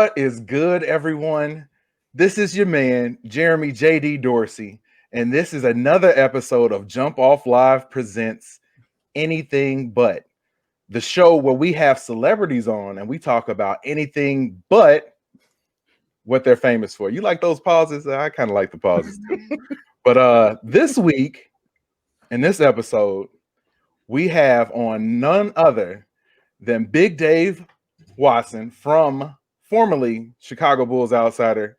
What is good, everyone? This is your man, Jeremy J.D. Dorsey, and this is another episode of Jump Off Live presents Anything But, the show where we have celebrities on and we talk about anything but what they're famous for. You like those pauses? I kind of like the pauses too. But this week, in this episode, we have on none other than Big Dave Watson from formerly Chicago Bulls outsider,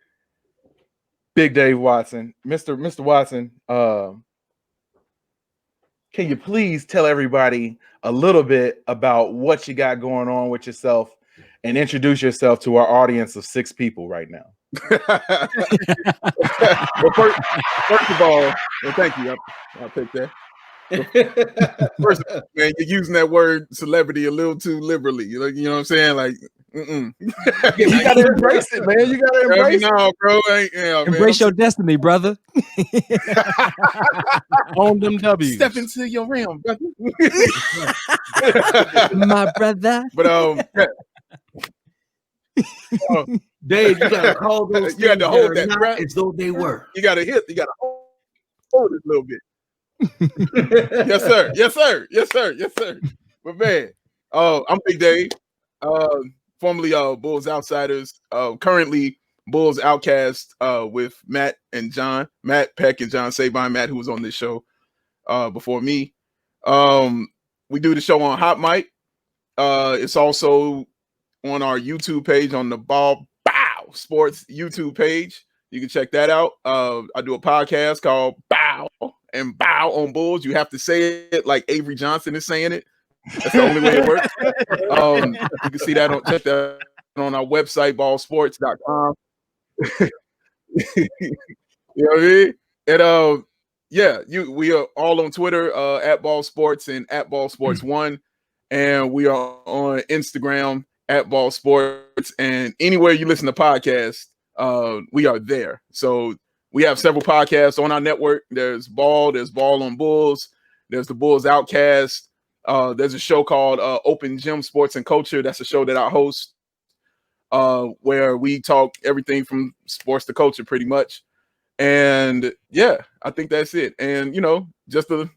Big Dave Watson. Mr. Watson, can you please tell everybody a little bit about what you got going on with yourself and introduce yourself to our audience of 6 people right now? Well, first of all, well, thank you. I'll take that. First of all, man, you're using that word celebrity a little too liberally. You know what I'm saying? Like, You gotta embrace it, man. You gotta embrace it. No, bro. Embrace your destiny, brother. On them W's. Step into your realm, brother. My brother. But Dave, you gotta call those. You had to hold that breath as though they were. You gotta hold it a little bit. Yes, sir. Yes, sir. Yes, sir. Yes, sir. But man, I'm Big Dave. Formerly Bulls Outsiders. Currently Bulls Outcast with Matt and John. Matt Peck and John Sabine. Matt, who was on this show before me. We do the show on Hot Mic. It's also on our YouTube page, on the BAWL Sports YouTube page. You can check that out. I do a podcast called BAWL and BAWL on Bulls. You have to say it like Avery Johnson is saying it. That's the only way it works. You can see that check that on our website, ballsports.com. You know what I mean? And we are all on Twitter at BAWL Sports and at BAWL Sports 1. And we are on Instagram at BAWL Sports. And anywhere you listen to podcasts, we are there. So we have several podcasts on our network. There's BAWL, there's BAWL on Bulls, there's the Bulls Outcast. There's a show called Open Gym Sports and Culture. That's a show that I host where we talk everything from sports to culture pretty much. And yeah, I think that's it. And, just a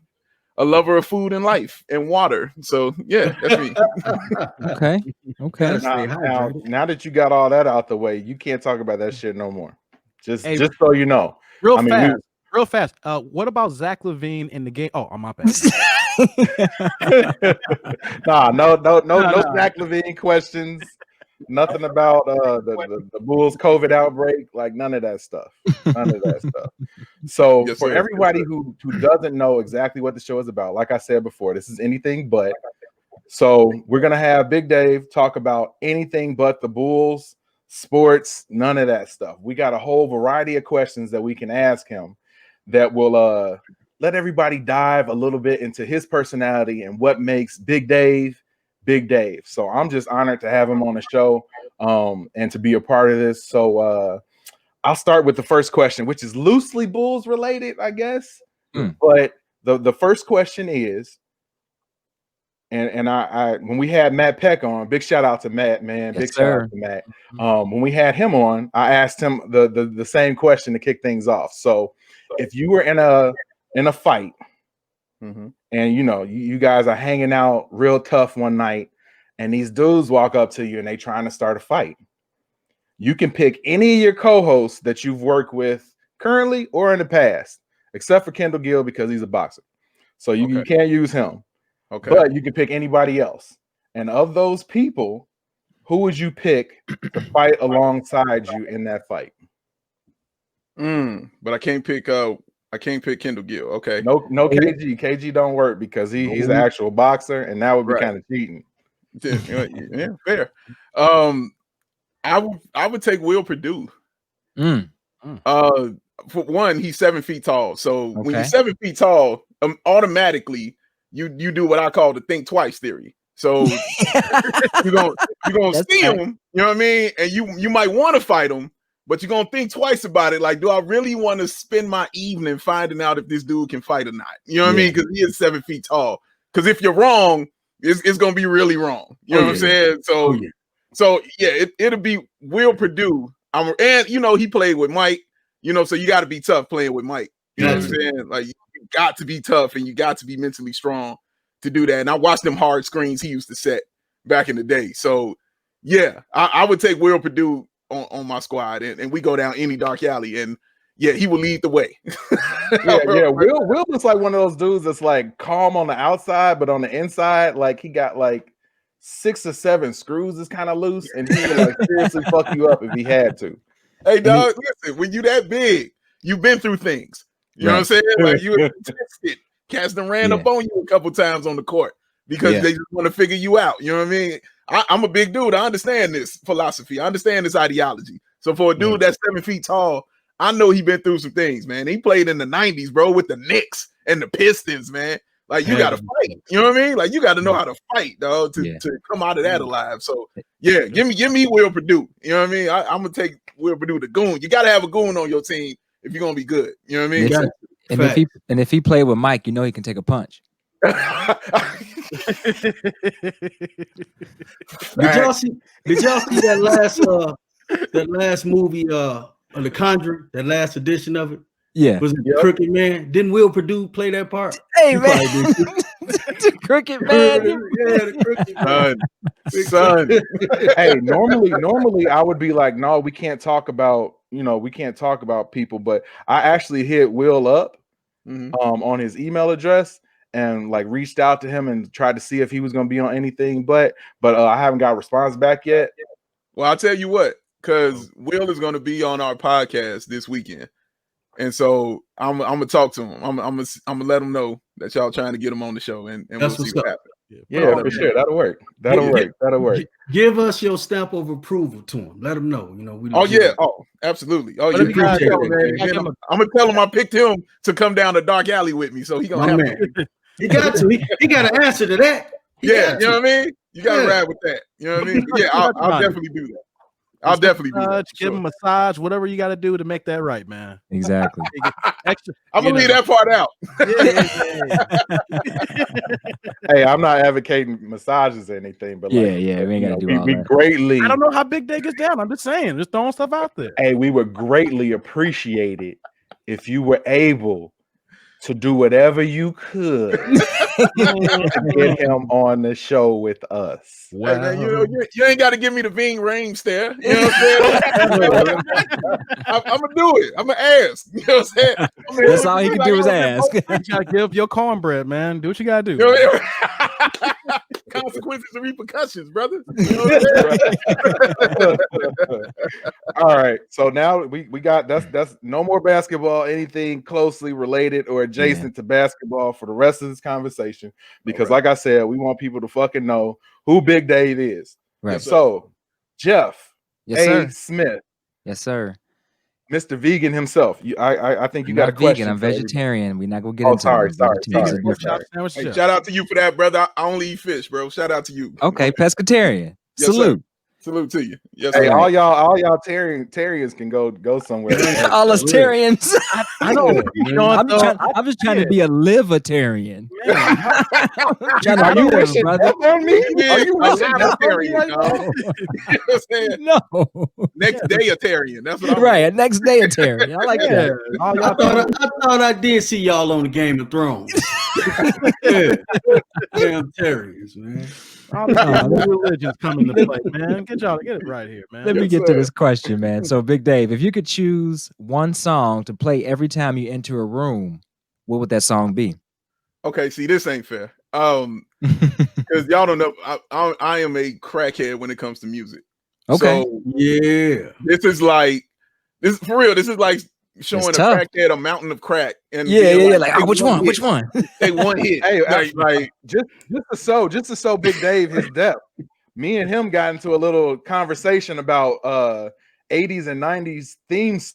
lover of food and life and water. So yeah, that's me. Okay. Now that you got all that out the way, you can't talk about that shit no more. Just so you know. Real fast. What about Zach LaVine in the game? Oh, my bad. No Zach LaVine questions. Nothing about the Bulls COVID outbreak. Like none of that stuff. So Yes, for sir. everybody who doesn't know exactly what the show is about, like I said before, this is anything but. So we're gonna have Big Dave talk about anything but the Bulls, sports, none of that stuff. We got a whole variety of questions that we can ask him that will let everybody dive a little bit into his personality and what makes Big Dave Big Dave. So I'm just honored to have him on the show and to be a part of this. So I'll start with the first question, which is loosely Bulls related, I guess. But the first question is, and I when we had Matt Peck on, big shout out to Matt, man. Yes, big shout out to Matt. When we had him on, I asked him the same question to kick things off. So if you were in a fight, and you guys are hanging out real tough one night, and these dudes walk up to you and they trying to start a fight, you can pick any of your co-hosts that you've worked with currently or in the past, except for Kendall Gill because he's a boxer. So you can't use him. Okay. But you can pick anybody else. And of those people, who would you pick to fight alongside you in that fight? But I can't pick Kendall Gill. Okay. No KG. KG don't work because he's an actual boxer, and that would be kind of cheating. Yeah, fair. I would take Will Perdue. For one, he's 7 feet tall. So when you're 7 feet tall, automatically you do what I call the think twice theory. So you're gonna see him, you know what I mean? And you might want to fight him, but you're gonna think twice about it. Like, do I really want to spend my evening finding out if this dude can fight or not? You know what I mean? Because he is 7 feet tall. Because if you're wrong, it's gonna be really wrong. You know what I'm saying? So So yeah, it'll be Will Purdue. And you know, he played with Mike, you know, so you got to be tough playing with Mike. You know what I'm saying? Like, you got to be tough and you got to be mentally strong to do that. And I watched them hard screens he used to set back in the day. So yeah, I would take Will Purdue on my squad, and we go down any dark alley, and yeah, he will lead the way. yeah. Will looks like one of those dudes that's like calm on the outside, but on the inside, like he got like 6 or 7 screws is kind of loose, and he would like seriously fuck you up if he had to. Hey, dog, listen, when you that big, you've been through things. You know what I'm saying? Like, you tested. Cats done ran up on you a couple times on the court because they just want to figure you out. You know what I mean? I'm a big dude. I understand this philosophy. I understand this ideology. So for a dude that's 7 feet tall, I know he been through some things, man. He played in the 90s, bro, with the Knicks and the Pistons, man. Like, you got to fight. You know what I mean? Like, you got to know how to fight, dog, to come out of that alive. So, yeah, give me Will Purdue. You know what I mean? I'm going to take Will Purdue, the goon. You got to have a goon on your team if you're going to be good. You know what I mean? And if he played with Mike, you know he can take a punch. Did y'all see that last movie The Conjuring, that last edition of it? Yeah. Was it the Crooked Man? Didn't Will Purdue play that part? Hey, man. The Crooked Man. Yeah, the Crooked Man. Son. Hey, normally I would be like, no, we can't talk about, we can't talk about people, but I actually hit Will up on his email address and like reached out to him and tried to see if he was going to be on anything, but I haven't got a response back yet. Well, I'll tell you what, because Will is going to be on our podcast this weekend. And so I'm gonna talk to him. I'm gonna let him know that y'all trying to get him on the show, and we'll see what happens. Yeah, for sure. That'll work. That'll work. Give us your stamp of approval to him. Let him know. Absolutely. I'm gonna tell him I picked him to come down the dark alley with me, so he gonna have to. He got to. He got an answer to that. You know what I mean. You gotta ride with that. You know what I mean. Yeah, I'll definitely do that. I'll definitely do that. Give him a massage, whatever you got to do to make that right, man. Exactly. I'm gonna leave that part out. Hey, I'm not advocating massages or anything, but we ain't gotta do all we that. greatly. I don't know how Big Day gets down. I'm just saying, just throwing stuff out there. Hey, we would greatly appreciate it if you were able to do whatever you could to get him on the show with us. Wow. Hey, man, you ain't got to give me the Ving Rhames stare. You know what I'm saying? I'm gonna do it. I'm gonna ask. You know what I'm saying? That's all he can do is ask. You gotta give up your cornbread, man. Do what you gotta do. You know, consequences and repercussions, brother. You know what All right, so now we got that's no more basketball, anything closely related or adjacent to basketball for the rest of this conversation, because like I said, we want people to fucking know who Big Dave is. Right. So Jeff sir. Smith. Yes, sir. Mr. Vegan himself. I think you got a question. I'm vegetarian. We're not gonna get into sorry. Hey, shout out to you for that, brother. I only eat fish, bro. Shout out to you. Okay, pescatarian. Yes, salute. Sir. Salute to you. Yes, hey, sir. all y'all Tarians can go somewhere. All us Tarians. I know. I'm just trying to be a livegetarian. Are you wishing death on me? Are you wishing death on me? You know what I'm saying? No. Next day-atarian. That's what I'm right. A next day-atarian. I like that. I thought I did see y'all on the Game of Thrones. Damn Tarians, man. All the religions come into play, man. Get it right here, man. Let me get to this question, man. So, Big Dave, if you could choose one song to play every time you enter a room, what would that song be? Okay, see, this ain't fair. Because y'all don't know, I am a crackhead when it comes to music. Okay. So, this is for real. This is like showing a crackhead a mountain of crack, and like which one? Take one hit. Hey, like just to show Big Dave his depth. Me and him got into a little conversation about 80s and 90s themes.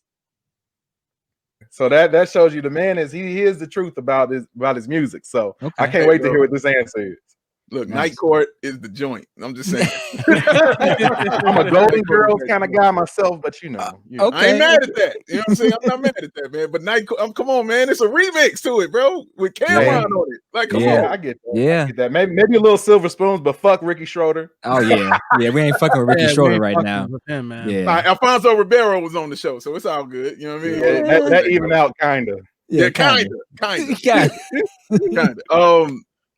So that shows you the man is he is the truth about his music. So I can't wait to hear what this answer is. Look, Nice. Night Court is the joint. I'm just saying. I'm a Golden Girls kind of guy myself, but you know. Okay. I ain't mad at that. You know what I'm saying? I'm not mad at that, man. But Night Court, come on, man. It's a remix to it, bro, with Cameron on it. Like, come Yeah, on. I get that. Yeah. I get that. Maybe a little Silver Spoons, but fuck Ricky Schroeder. Oh yeah. Yeah, we ain't fucking with Ricky Yeah, we Schroeder ain't right fucking now. with him, man. Yeah. Alfonso Ribeiro was on the show, so it's all good. You know what I mean? Yeah, that even out kind of. Yeah, kind of.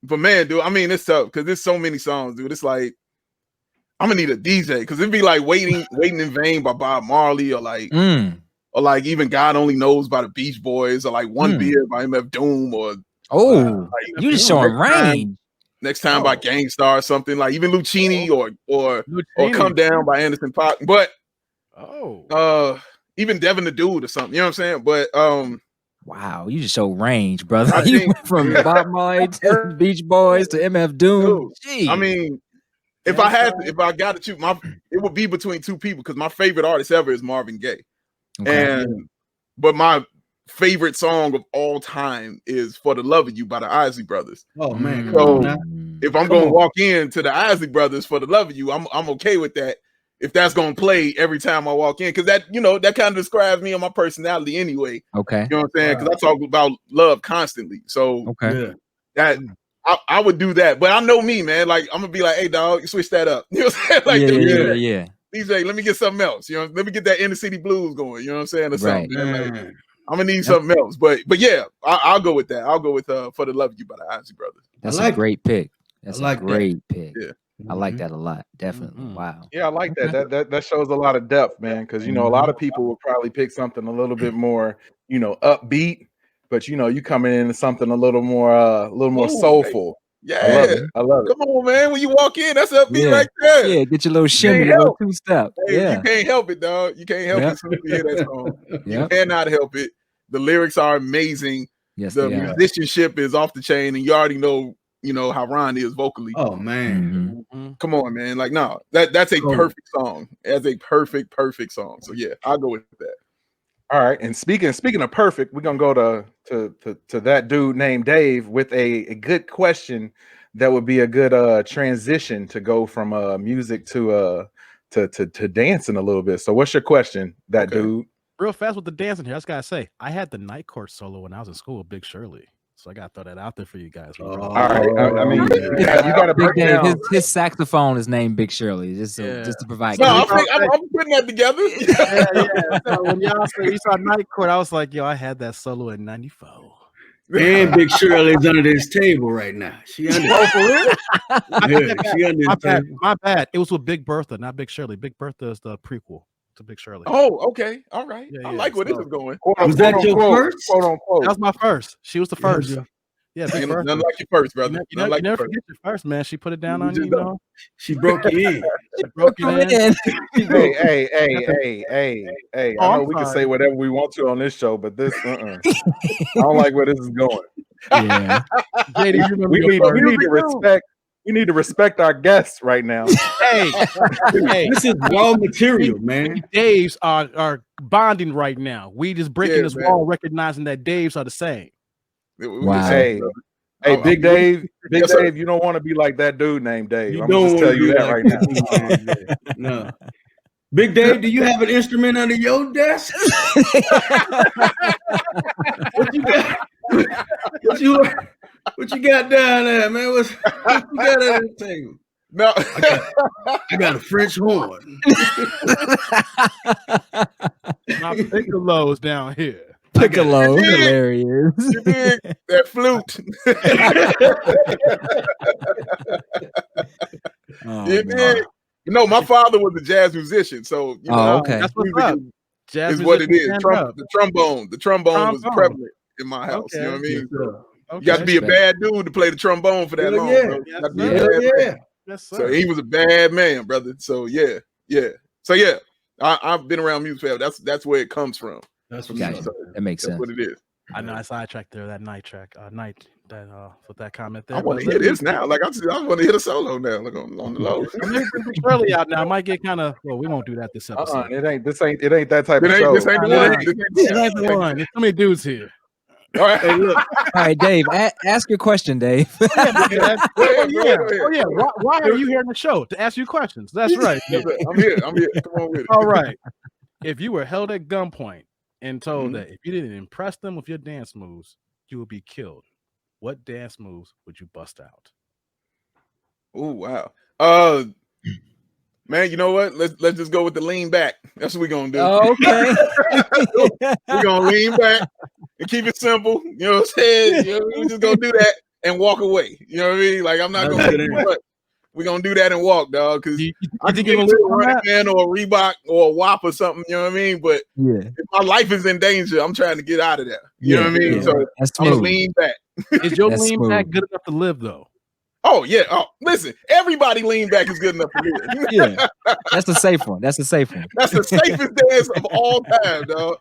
But man, dude, I mean, it's tough because there's so many songs, dude. It's like I'm gonna need a DJ because it'd be like waiting in vain by Bob Marley, or like even God Only Knows by the Beach Boys, or like One Beer by MF Doom, or like, you just showing range. Next time by Gangstar or something, like even Lucchini or Come Down by Anderson .Paak. But even Devin the Dude or something, you know what I'm saying? But wow, you just show range, brother. I You think- went from Bob Marley to Beach Boys to MF Doom. Dude, I mean, if I got to choose, it would be between two people because my favorite artist ever is Marvin Gaye, but my favorite song of all time is "For the Love of You" by the Isley Brothers. Oh man! So if I'm going to walk into the Isley Brothers for the love of you, I'm okay with that. If that's going to play every time I walk in, because that that kind of describes me and my personality anyway. Okay, you know what I'm saying? Because I talk about love constantly. So that I would do that. But I know me, man. Like I'm gonna be like, hey, dog, switch that up. You know what I'm saying? Like, DJ, let me get something else. You know, let me get that inner city blues going. You know what I'm saying? Or something. Like, I'm gonna need something else. But yeah, I'll go with that. I'll go with "For the Love of You" by the Isley Brothers. That's a great pick. That's a great pick. Yeah. I like that a lot. Definitely. Wow. Yeah, I like that. That shows a lot of depth, man. Because a lot of people will probably pick something a little bit more, upbeat, but you coming into something a little more soulful. Yeah, I love it. Come on, man. When you walk in, that's upbeat right there. Yeah, get your little shimmy, your little two-step. Hey, you can't help it, dog. You can't help it as soon as you hear that song. You cannot help it. The lyrics are amazing. Yes, the musicianship is off the chain, and you already know how Ron is vocally. Oh man, come on, man! Like, no, that's a perfect song. That's a perfect song. So yeah, I'll go with that. All right, and speaking of perfect, we're gonna go to that dude named Dave with a good question that would be a good transition to go from music to dancing a little bit. So, what's your question, that dude? Real fast with the dancing here, I just gotta say, I had the Night Court solo when I was in school with Big Shirley. So I gotta throw that out there for you guys. All right, I mean, you gotta Big break Dave. down. His saxophone is named Big Shirley, just to provide. No, I'm putting that together. So when y'all say you saw Night Court, I was like, yo, I had that solo in '94. And Big Shirley's under this table right now. She under. For real? She under this table. My bad. It was with Big Bertha, not Big Shirley. Big Bertha is the prequel to Big Shirley. Oh, okay, all right. Yeah, I like where this is going. Was that your first? Quote unquote. That was my first. She was the first. Yeah, Big Bertha. Nothing like your first, brother. You never forget your first, man. She put it down on you, She broke you in. She broke you in. Hey. I know we can say whatever we want to on this show, but this, I don't like where this is going. Yeah. JD, we need to respect. We need to respect our guests right now. Hey, this is raw material, man. Daves are bonding right now. We just breaking this wall, recognizing that Daves are the same. Wow. Hey, Big Dave, Dave, you don't want to be like that dude named Dave. I'm gonna just tell you that right now. No. Big Dave, do you have an instrument under your desk? What you got? What you got down there, man? What you got under the table? No, I got a French horn. My piccolo's down here. Piccolo, hilarious. You dig? That flute. You dig? My father was a jazz musician, so okay. That's what's up. Jazz is what it is. The trombone was prevalent in my house. Okay. You know what I mean? Okay. You got to be a bad dude to play the trombone for that long, bro. You got to be a bad man. Yes, sir. So he was a bad man, brother. So yeah. So yeah, I've been around music forever. That's where it comes from. That's what that makes sense. That's what it is. I know I sidetracked there. That night track, with that comment there. I want to hear this now. Like I want to hit a solo now. Like on the low. Early out now. I might get kind of. Well, we won't do that this episode. It ain't that type of show. This ain't the one. It ain't the one. There's so many dudes here. All right. Hey, look. All right, Dave, ask your question, Dave. Go ahead, Oh go ahead. yeah. Why are you here on the show to ask you questions? That's right. Yes, sir. I'm here. Come on with it. All right. If you were held at gunpoint and told Mhm. that if you didn't impress them with your dance moves, you would be killed, what dance moves would you bust out? Oh wow. Man, you know what? Let's just go with the lean back. That's what we're gonna do. Okay. We're gonna lean back and keep it simple. You know what I'm saying? You know, we're just gonna do that and walk away. You know what I mean? Like I'm not gonna do much. We're gonna do that and walk, dog. Because I think you're it's a Running Man or a Reebok or a WAP or something. You know what I mean? But Yeah. if my life is in danger, I'm trying to get out of there. You know what I mean? Yeah. So That's I'm gonna smooth. lean back. Is your That's lean smooth. back good enough to live though? Oh yeah. Oh, listen, everybody lean back is good enough for me. Yeah. That's a safe one. That's a safe one. That's the safest dance of all time, dog.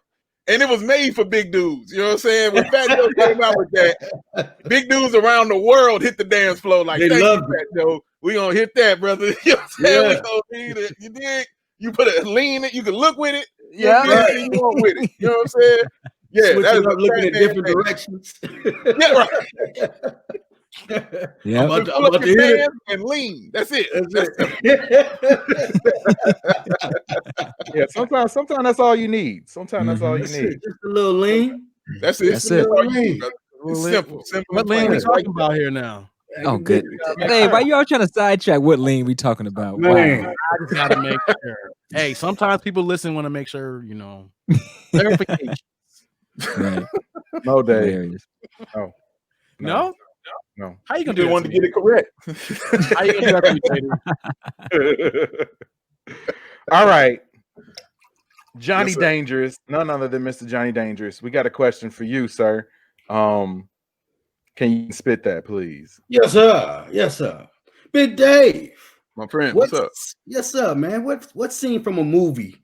And it was made for big dudes. You know what I'm saying? When Fat Joe came out with that, big dudes around the world hit the dance floor like, They thank you, loved Fat Joe. We gonna hit that, brother. You know what I'm saying? We gonna need it. You dig? You put a lean it, you can look with it. You Yeah. know, you want with it. You know what I'm saying? Yeah, Switching that is up, looking at different directions. directions. Yeah, right. Yeah. I'm Pull about up to your hit it. hands and lean. That's it. That's Yeah, sometimes that's all you need. Sometimes that's all you it. need. Just a little lean. That's it. That's it. all you need, brother. It's simple. What and lean we plain. talking about here now? Oh, good. Hey, why you all trying to sidetrack what lean we talking about? Man. Wow. I just gotta make sure. Hey, sometimes people listen want to make sure, you know, clarification. Right. No, Dave. Hilarious. No? No. How you You gonna do just that wanted to to get it correct. How you gonna do that to me, Tatum? All right. Johnny Yes, sir. Dangerous, none other than Mr. Johnny Dangerous. We got a question for you, sir. Can you spit that, please? Yes, sir. Yes, sir. Big Dave. My friend, what's up? Yes, sir, man. What scene from a movie?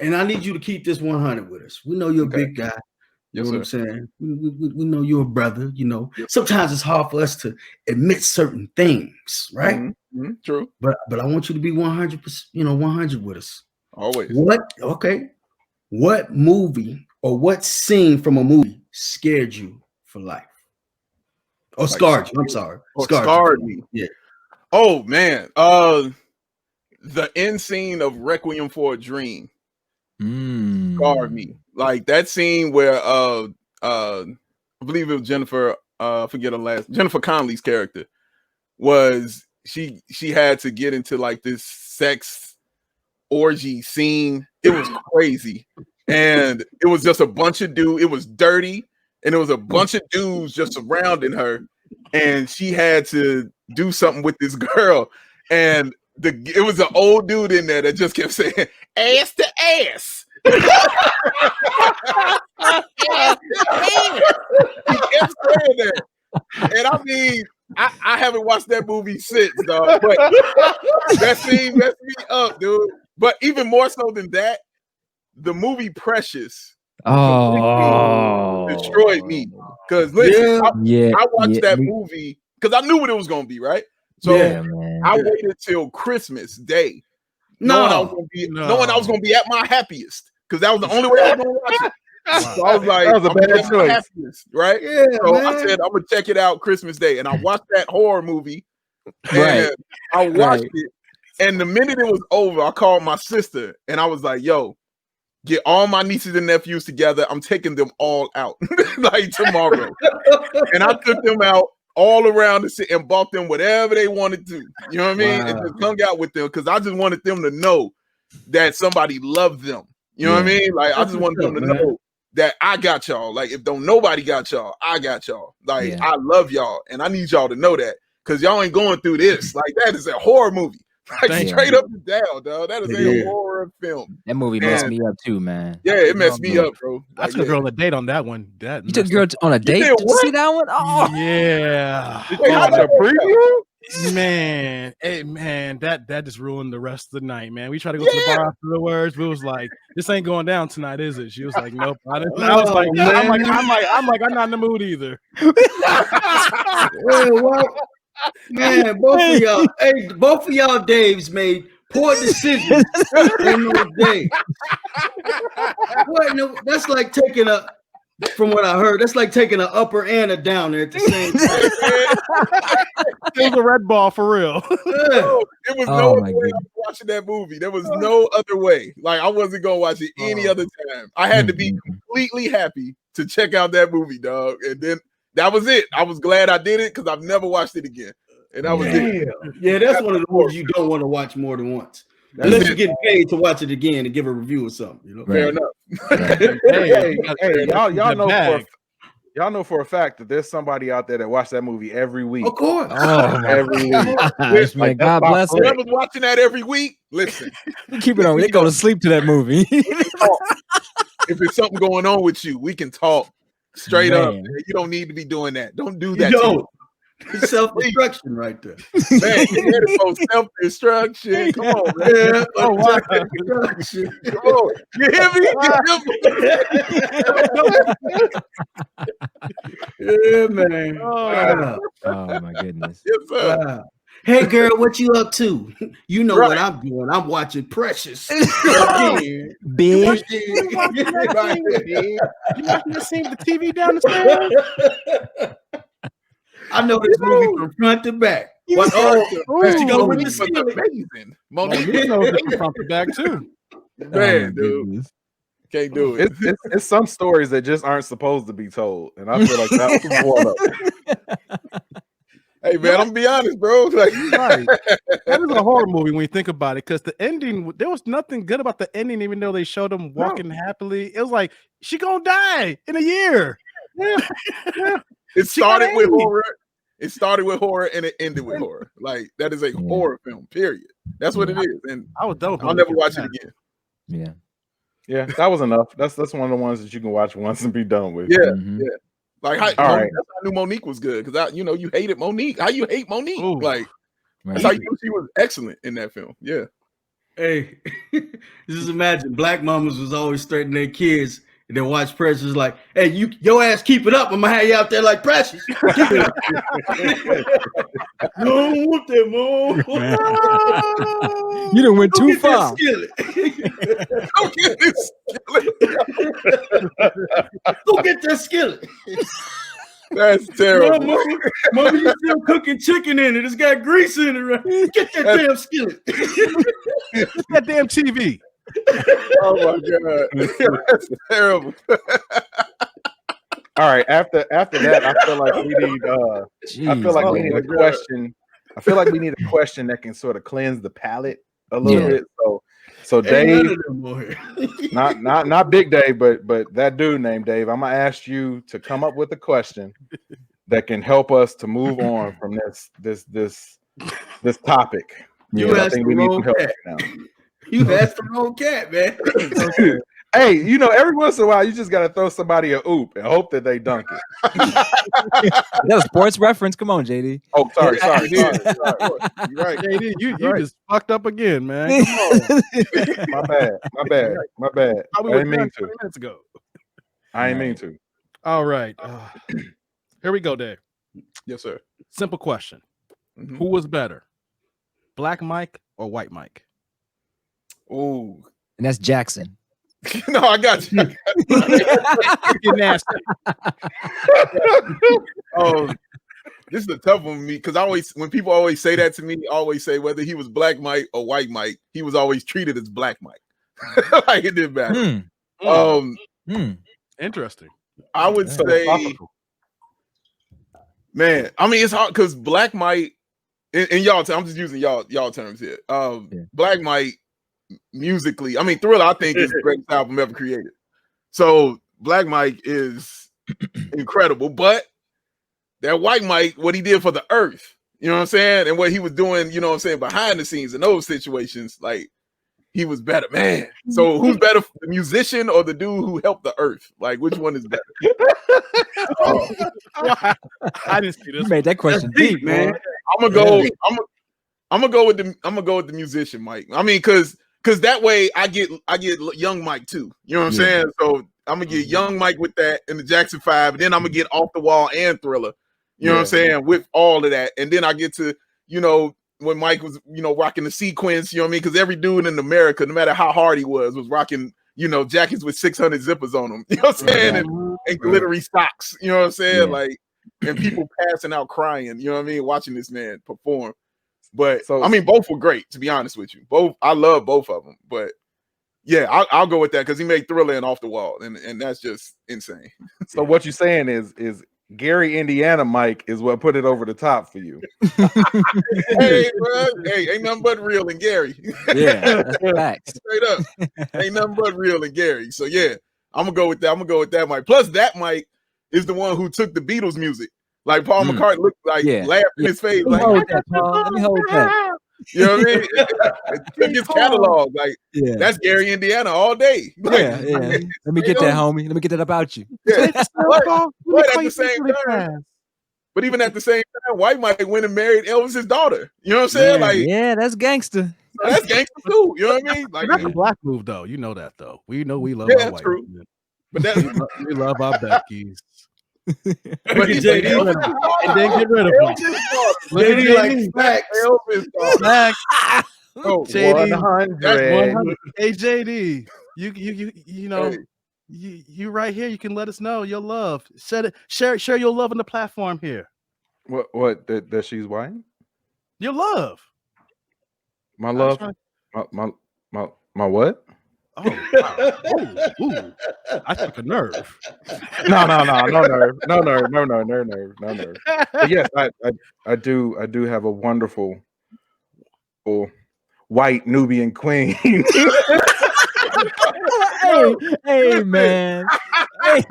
And I need you to keep this 100 with us. We know you're a Okay. big guy. You Yes, know what sir. I'm saying? We know you're a brother. You know, Yep. sometimes it's hard for us to admit certain things, right? Mhm, mhm, true. But I want you to be 100%, 100 with us. Always. What movie or what scene from a movie scared you for life? Or scarred you? I'm sorry. Or scarred me. Yeah. Oh man. The end scene of Requiem for a Dream scarred me. Like that scene where I believe it was Jennifer, I forget her last, Jennifer Connelly's character was she had to get into like this sex orgy scene. It was crazy. And it was just a bunch of dudes. It was dirty, and it was a bunch of dudes just surrounding her, and she had to do something with this girl. And it was an old dude in there that just kept saying ass to ass. Ass to ass. He kept saying that. And I mean, I haven't watched that movie since, dog. But that scene messed me up, dude. But even more so than that, the movie Precious destroyed me. Because listen, I watched that movie because I knew what it was gonna be, right? So I waited till Christmas Day, knowing I was gonna be at my happiest, because that was the only way I was gonna watch it. So I was like, that was a bad choice, happiest, right? Yeah, so I said I'm gonna check it out Christmas Day, and I watched that horror movie, and I watched it. And the minute it was over, I called my sister, and I was like, "Yo, get all my nieces and nephews together. I'm taking them all out like tomorrow." And I took them out all around the city and bought them whatever they wanted to. You know what I mean? And just hung out with them because I just wanted them to know that somebody loved them. You know what I mean? Like I just wanted them to know that I got y'all. Like if don't nobody got y'all, I got y'all. Like I love y'all, and I need y'all to know that because y'all ain't going through this. Like that is a horror movie. Like straight up and down, dog. That is a horror film. That movie messed me up too, man. Yeah, it messed me up, bro. I took a girl on a date on that one. You took a girl on a date to see that one? Oh yeah. Wait, how'd you preview? Man, hey man, that just ruined the rest of the night, man. We tried to go to the bar afterwards, but it was like, this ain't going down tonight, is it? She was like, nope. I was like, I'm not in the mood either. Man, both of y'all Daves made poor decisions on those days. That's like taking a From what I heard, that's like taking an upper and a downer at the same time. It was a red ball for real. It was no other way I was watching that movie. There was no other way. Like I wasn't gonna watch it any other time. I had to be completely happy to check out that movie, dog. And then that was it. I was glad I did it because I've never watched it again. And that was it. Yeah, that's one of the movies you don't want to watch more than once. Unless you're getting paid to watch it again and give a review or something, you know. Fair enough. Hey, y'all know for a fact that there's somebody out there that watched that movie every week. Of course. Every week. Man, God bless him. Whoever's watching that every week, listen. Keep it on. They go to sleep to that movie. If there's something going on with you, we can talk straight up. You don't need to be doing that. Don't do that. It's self-destruction right there. Man, self-destruction. Come on, man. Come on. You hear me? Yeah, man. Oh my goodness. Yes, sir. Wow. Hey, girl, what you up to? You know what I'm doing. I'm watching Precious. Big. You watching that scene with the TV down the stairs? I know this movie from front to back. What? She go was with the ceiling. amazing. Monique knows it from front to back too. Man, dude. Can't do it. It's some stories that just aren't supposed to be told. And I feel like that was one of them. Hey man, I'm gonna be honest, bro. Like, right. That is a horror movie when you think about it, because the ending, there was nothing good about the ending, even though they showed them walking happily. It was like, she gonna die in a year. Yeah. It started with horror. It started with horror and it ended with horror. Like that is a horror film, period. That's what it is. And I was done. I'll never watch it again. Yeah, that was enough. That's one of the ones that you can watch once and be done with. Yeah. Like, that's how I knew Monique was good, because you hated Monique. How you hate Monique? Ooh. Like, that's how you knew she was excellent in that film. Yeah. Hey, just imagine black mamas was always threatening their kids, and then watch Precious like, hey, your ass keep it up. I'm gonna have you out there like Precious. Keep it up. No, whoop that, Mom. You done went too far. Go get this Go get that skillet. That's terrible. Mama, you still cooking chicken in it. It's got grease in it, right? Get that damn skillet. Get that damn TV. Oh my god. That's terrible. All right. After that, I feel like we need we need a question. I feel like we need a question that can sort of cleanse the palate a little bit. So Dave, not Big Dave, but that dude named Dave. I'm gonna ask you to come up with a question that can help us to move on from this topic. I think we need some help now. You asked the wrong cat, man. Hey, every once in a while, you just got to throw somebody a oop and hope that they dunk it. That was sports reference. Come on, JD. Oh, sorry. You're right. JD, you just fucked up again, man. Come on. My bad. I didn't mean to. Minutes ago. I ain't mean to. All right. Here we go, Dave. Yes, sir. Simple question. Mm-hmm. Who was better, Black Mike or White Mike? Oh, And that's Jackson. No, I got you. You're nasty. This is a tough one for me, because when people always say that to me, I always say whether he was Black Mike or White Mike, he was always treated as Black Mike. Like it didn't matter. Interesting. I would say, man, I mean, it's hard because Black Mike, and y'all, I'm just using y'all terms here. Black Mike, musically, I mean, Thriller, I think is the greatest album ever created. So Black Mike is incredible, but that White Mike, what he did for the earth, you know what I'm saying, and what he was doing, you know what I'm saying, behind the scenes in those situations, like he was better, man. So who's better, the musician or the dude who helped the earth? Like, which one is better? I didn't see this. You made that question deep, man. I'm gonna go with the musician, Mike. I mean, because that way I get young Mike too. You know what I'm saying? So I'm gonna get young Mike with that in the Jackson 5, and then I'm gonna get Off the Wall and Thriller. You know what I'm saying? With all of that, and then I get to when Mike was rocking the sequence. You know what I mean? Because every dude in America, no matter how hard he was rocking jackets with 600 zippers on them. You know what I'm saying? And glittery socks. You know what I'm saying? Like, and people passing out crying. You know what I mean? Watching this man perform. But I mean, both were great. To be honest with you, I love both of them. But yeah, I'll go with that because he made Thriller and Off the Wall, and that's just insane. So what you're saying is Gary, Indiana, Mike is what put it over the top for you. Hey, bro, ain't nothing but real in Gary. Yeah, that's facts. Straight up, ain't nothing but real in Gary. So yeah, I'm gonna go with that Mike. Plus, that Mike is the one who took the Beatles music. Like Paul McCartney looked like laughed in his face. Let me Like, hold that, Paul. Let me hold that. You know what I mean? Took his catalog. Like, that's Gary, Indiana all day. Like, Yeah. Let me get that, homie. Let me get that about you. Yeah. But at the same time, but even at the same time, White Mike went and married Elvis's daughter. You know what I'm saying? Like, yeah, that's gangster. That's gangster too. You know what I mean? Like, that's a black move, though. You know that, though. We know we love our white true. men. But that's we love our Beckys. But JD and then get rid of them. Look at JD like facts. JD, 100. Hey JD, you know, you right here. You can let us know your love. Share your love on the platform here. What that she's white? Your love. My love. My what? Oh, wow. Ooh. I took a nerve. No nerve. But yes, I do have a wonderful white Nubian queen. Hey, man. Hey,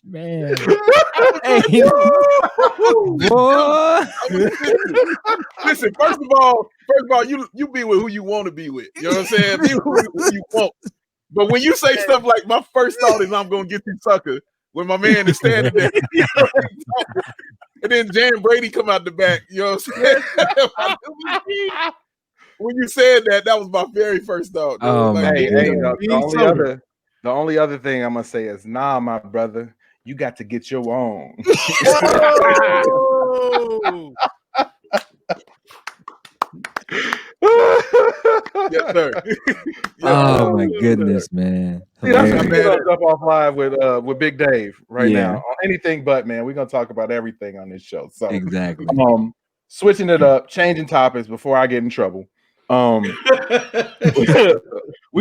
man. Hey, boy. Listen, first of all, you be with who you want to be with. You know what I'm saying? Be with who you want. But when you say stuff like, my first thought is I'm gonna get you sucker when my man is standing there. You know, and then Jan Brady come out the back. You know what I'm saying? When you said that was my very first thought. Oh, like, the only other thing I'm gonna say is, nah, my brother, you got to get your own. Yes, sir. Oh my goodness, man. See, that's what we're gonna jump off live with Big Dave now. On anything but, man, we're gonna talk about everything on this show. So exactly. Switching it up, changing topics before I get in trouble. We're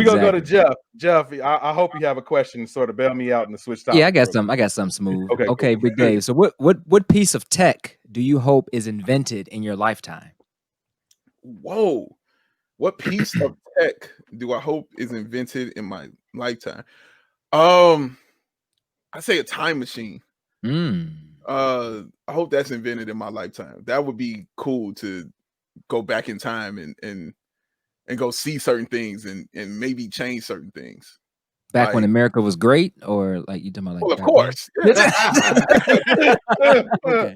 gonna go to Jeff. Jeff, I hope you have a question to sort of bail me out and to switch topics. Yeah, I got some smooth. Okay, cool. Big Dave. So what piece of tech do you hope is invented in your lifetime? Whoa. What piece of tech do I hope is invented in my lifetime? I say a time machine. I hope that's invented in my lifetime. That would be cool to go back in time and go see certain things and maybe change certain things. Back like, when America was great, or like you talking about? Like, well, of course. Okay.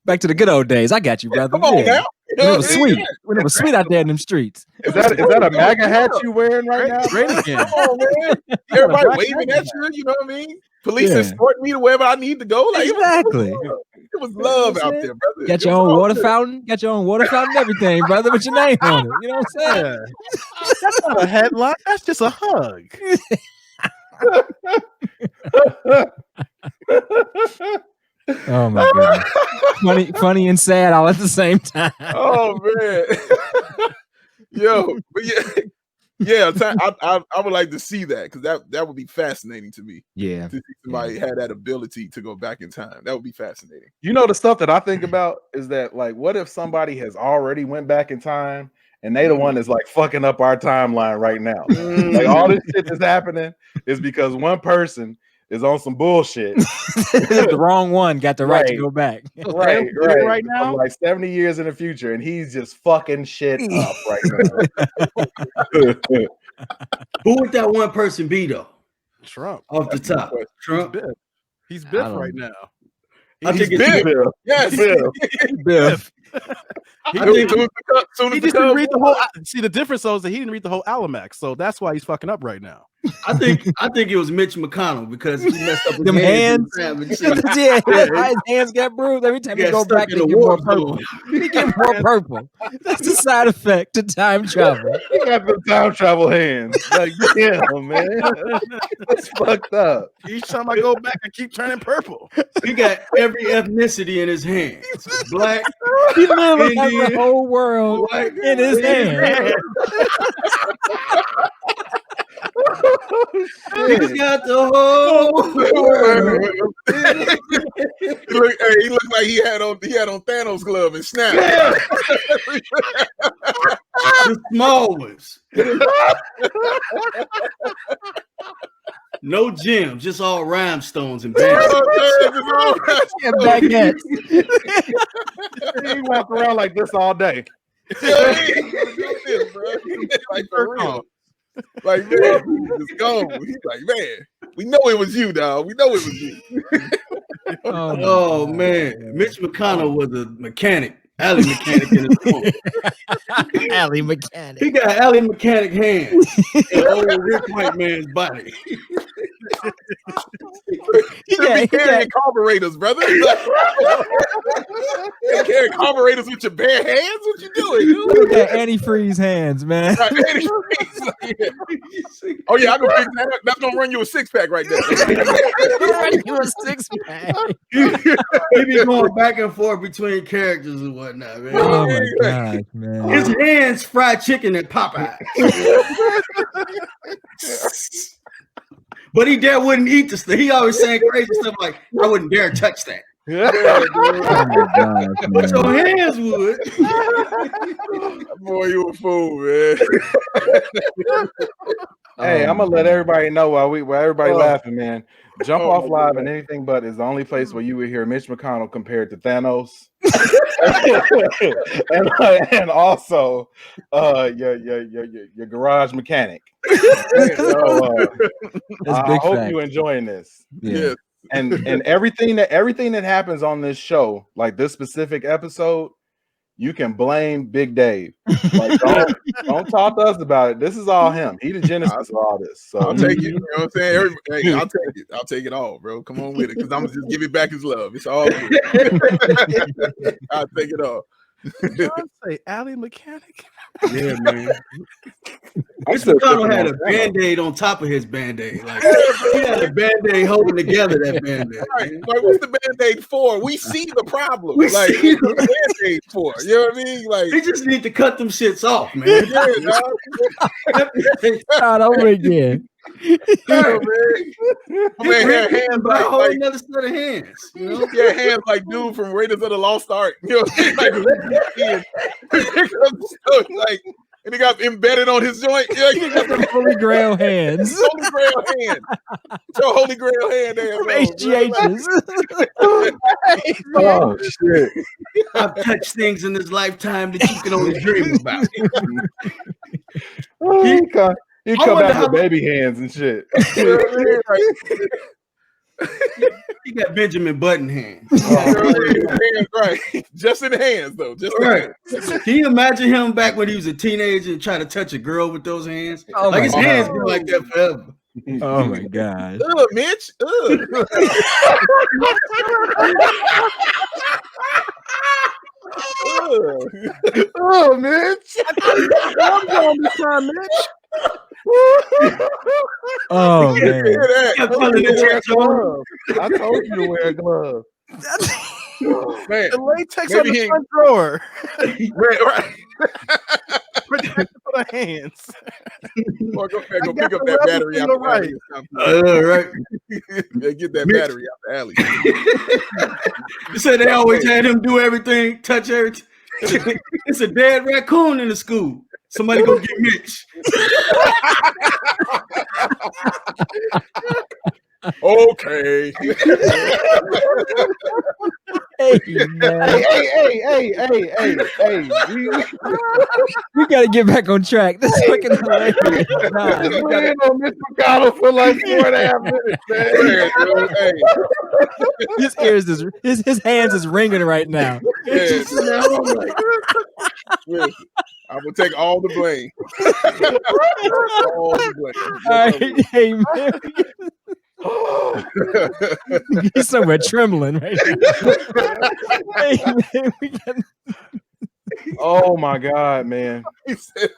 Back to the good old days. I got you, brother. Come on now. When it was sweet. When it was sweet out there in them streets. Is that a MAGA hat you wearing right now? Great again. Come on, man. Everybody waving at you. You know what I mean? Police escorting me to wherever I need to go. Like, exactly. It was love out there, brother. Got your own water fountain. Got your own water fountain. Everything, brother, with your name on it. You know what I'm saying? That's not a headlock. That's just a hug. Oh my god! Funny and sad all at the same time. Oh man, yo, but yeah. I would like to see that because that would be fascinating to me. Yeah, to see somebody had that ability to go back in time. That would be fascinating. You know, the stuff that I think about is that, like, what if somebody has already went back in time and they the one that's like fucking up our timeline right now? Like, all this shit that's happening is because one person is on some bullshit. The wrong one got the right to go back. Right now, like 70 years in the future, and he's just fucking shit up right now. Who would that one person be though? Trump. Off the top. Trump. He's Biff right now. I think it's Biff. Yes, Biff. He didn't read the whole. See, the difference though is that he didn't read the whole Alamac, so that's why he's fucking up right now. I think it was Mitch McConnell because he messed up his Them hands. hands. Yeah, his hands got bruised every time he go back. They get more purple. He get more purple. That's the side effect to time travel. He got the time travel hands. Like, yeah, man. That's fucked up. Each time I go back, I keep turning purple. He got every ethnicity in his hands. Black, He literally has the Indian, whole world white, in his hand. He's got the whole world. He looked like he had on Thanos glove and snap. The small ones. No gems, just all rhinestones and bands. And baguettes. He walk around like this all day. Like, for real. Like, man, he just gone. He's like, man, we know it was you, dog. We know it was you. Oh man, Mitch McConnell was a mechanic, alley mechanic in his home. Alley mechanic. He got alley mechanic hands and old rich white man's body. He carrying carburetors, brother. You carrying carburetors with your bare hands? What you doing, dude? He got antifreeze hands, man. Right, oh yeah, I can fix that. That's gonna run you a 6-pack right there. You a 6-pack. He be going back and forth between characters and whatnot, man. Oh my gosh, man. His hands fried chicken and Popeye. But he dare wouldn't eat the stuff. He always saying crazy stuff like, I wouldn't dare touch that. Yeah, But your hands would. Boy, you a fool, man. Hey, I'm gonna let everybody know while everybody laughing, man. Jump Off Live and Anything But is the only place where you would hear Mitch McConnell compared to Thanos, and also your garage mechanic. So, I hope you're enjoying this. Yeah. And everything that happens on this show, like this specific episode, you can blame Big Dave. Like, don't talk to us about it. This is all him. He the genesis of all this. So I'll take it. You know what I'm saying? Hey, I'll take it. I'll take it all, bro. Come on with it, because I'm gonna just give it back his love. It's all good. I'll take it all. Say alley mechanic. Yeah, man. Mitch McConnell had a Band-Aid on top of his Band-Aid. Like, he had a Band-Aid holding together that Band-Aid. Right. Like, what's the Band-Aid for? We see the problem. We like, see what's the Band-Aid for? You know what I mean? Like, He just need to cut them shits off, man. yeah, dog. Start over again. Yeah, man, had hands Buy a whole like another set of hands. You know? yeah, hands like dude from Raiders of the Lost Ark. You know, like, like, and he got embedded on his joint. Yeah, he got the Holy Grail hands. Holy Grail hand. Your Holy Grail hand there. From HGHs. oh shit. I've touched things in this lifetime that you can only dream about. He come back with baby hands and shit. He got Benjamin Button hands. Hands, right. Just in the hands, though. Just Right. Can you imagine him back when he was a teenager and trying to touch a girl with those hands? Oh Like his my hands God. been like that forever. Oh my God. Mitch. Ugh. Oh, Mitch. I'm going this time, Mitch. Oh Hear man. that? Kept telling the church on. I told you to wear a glove. Man, The latex Maybe on he the ain't- front drawer right. protected for the hands. Or go pick got up the that rebel battery out feel the alley. Right. Yeah, get that battery out the alley. They said they always had him do everything, touch everything. It's a dead raccoon in the school. Somebody go get Mitch. Okay. Hey, man. Hey. We gotta get back on track. This is fucking hilarious. Nah, We ain't on Mitch McConnell for like 4.5 minutes, man. Hey, his ears is his hands is ringing right now. yeah. I will take all the blame. All the blame. All right, hey man, he's somewhere trembling right now. Hey man, we got... Oh my God, man. He said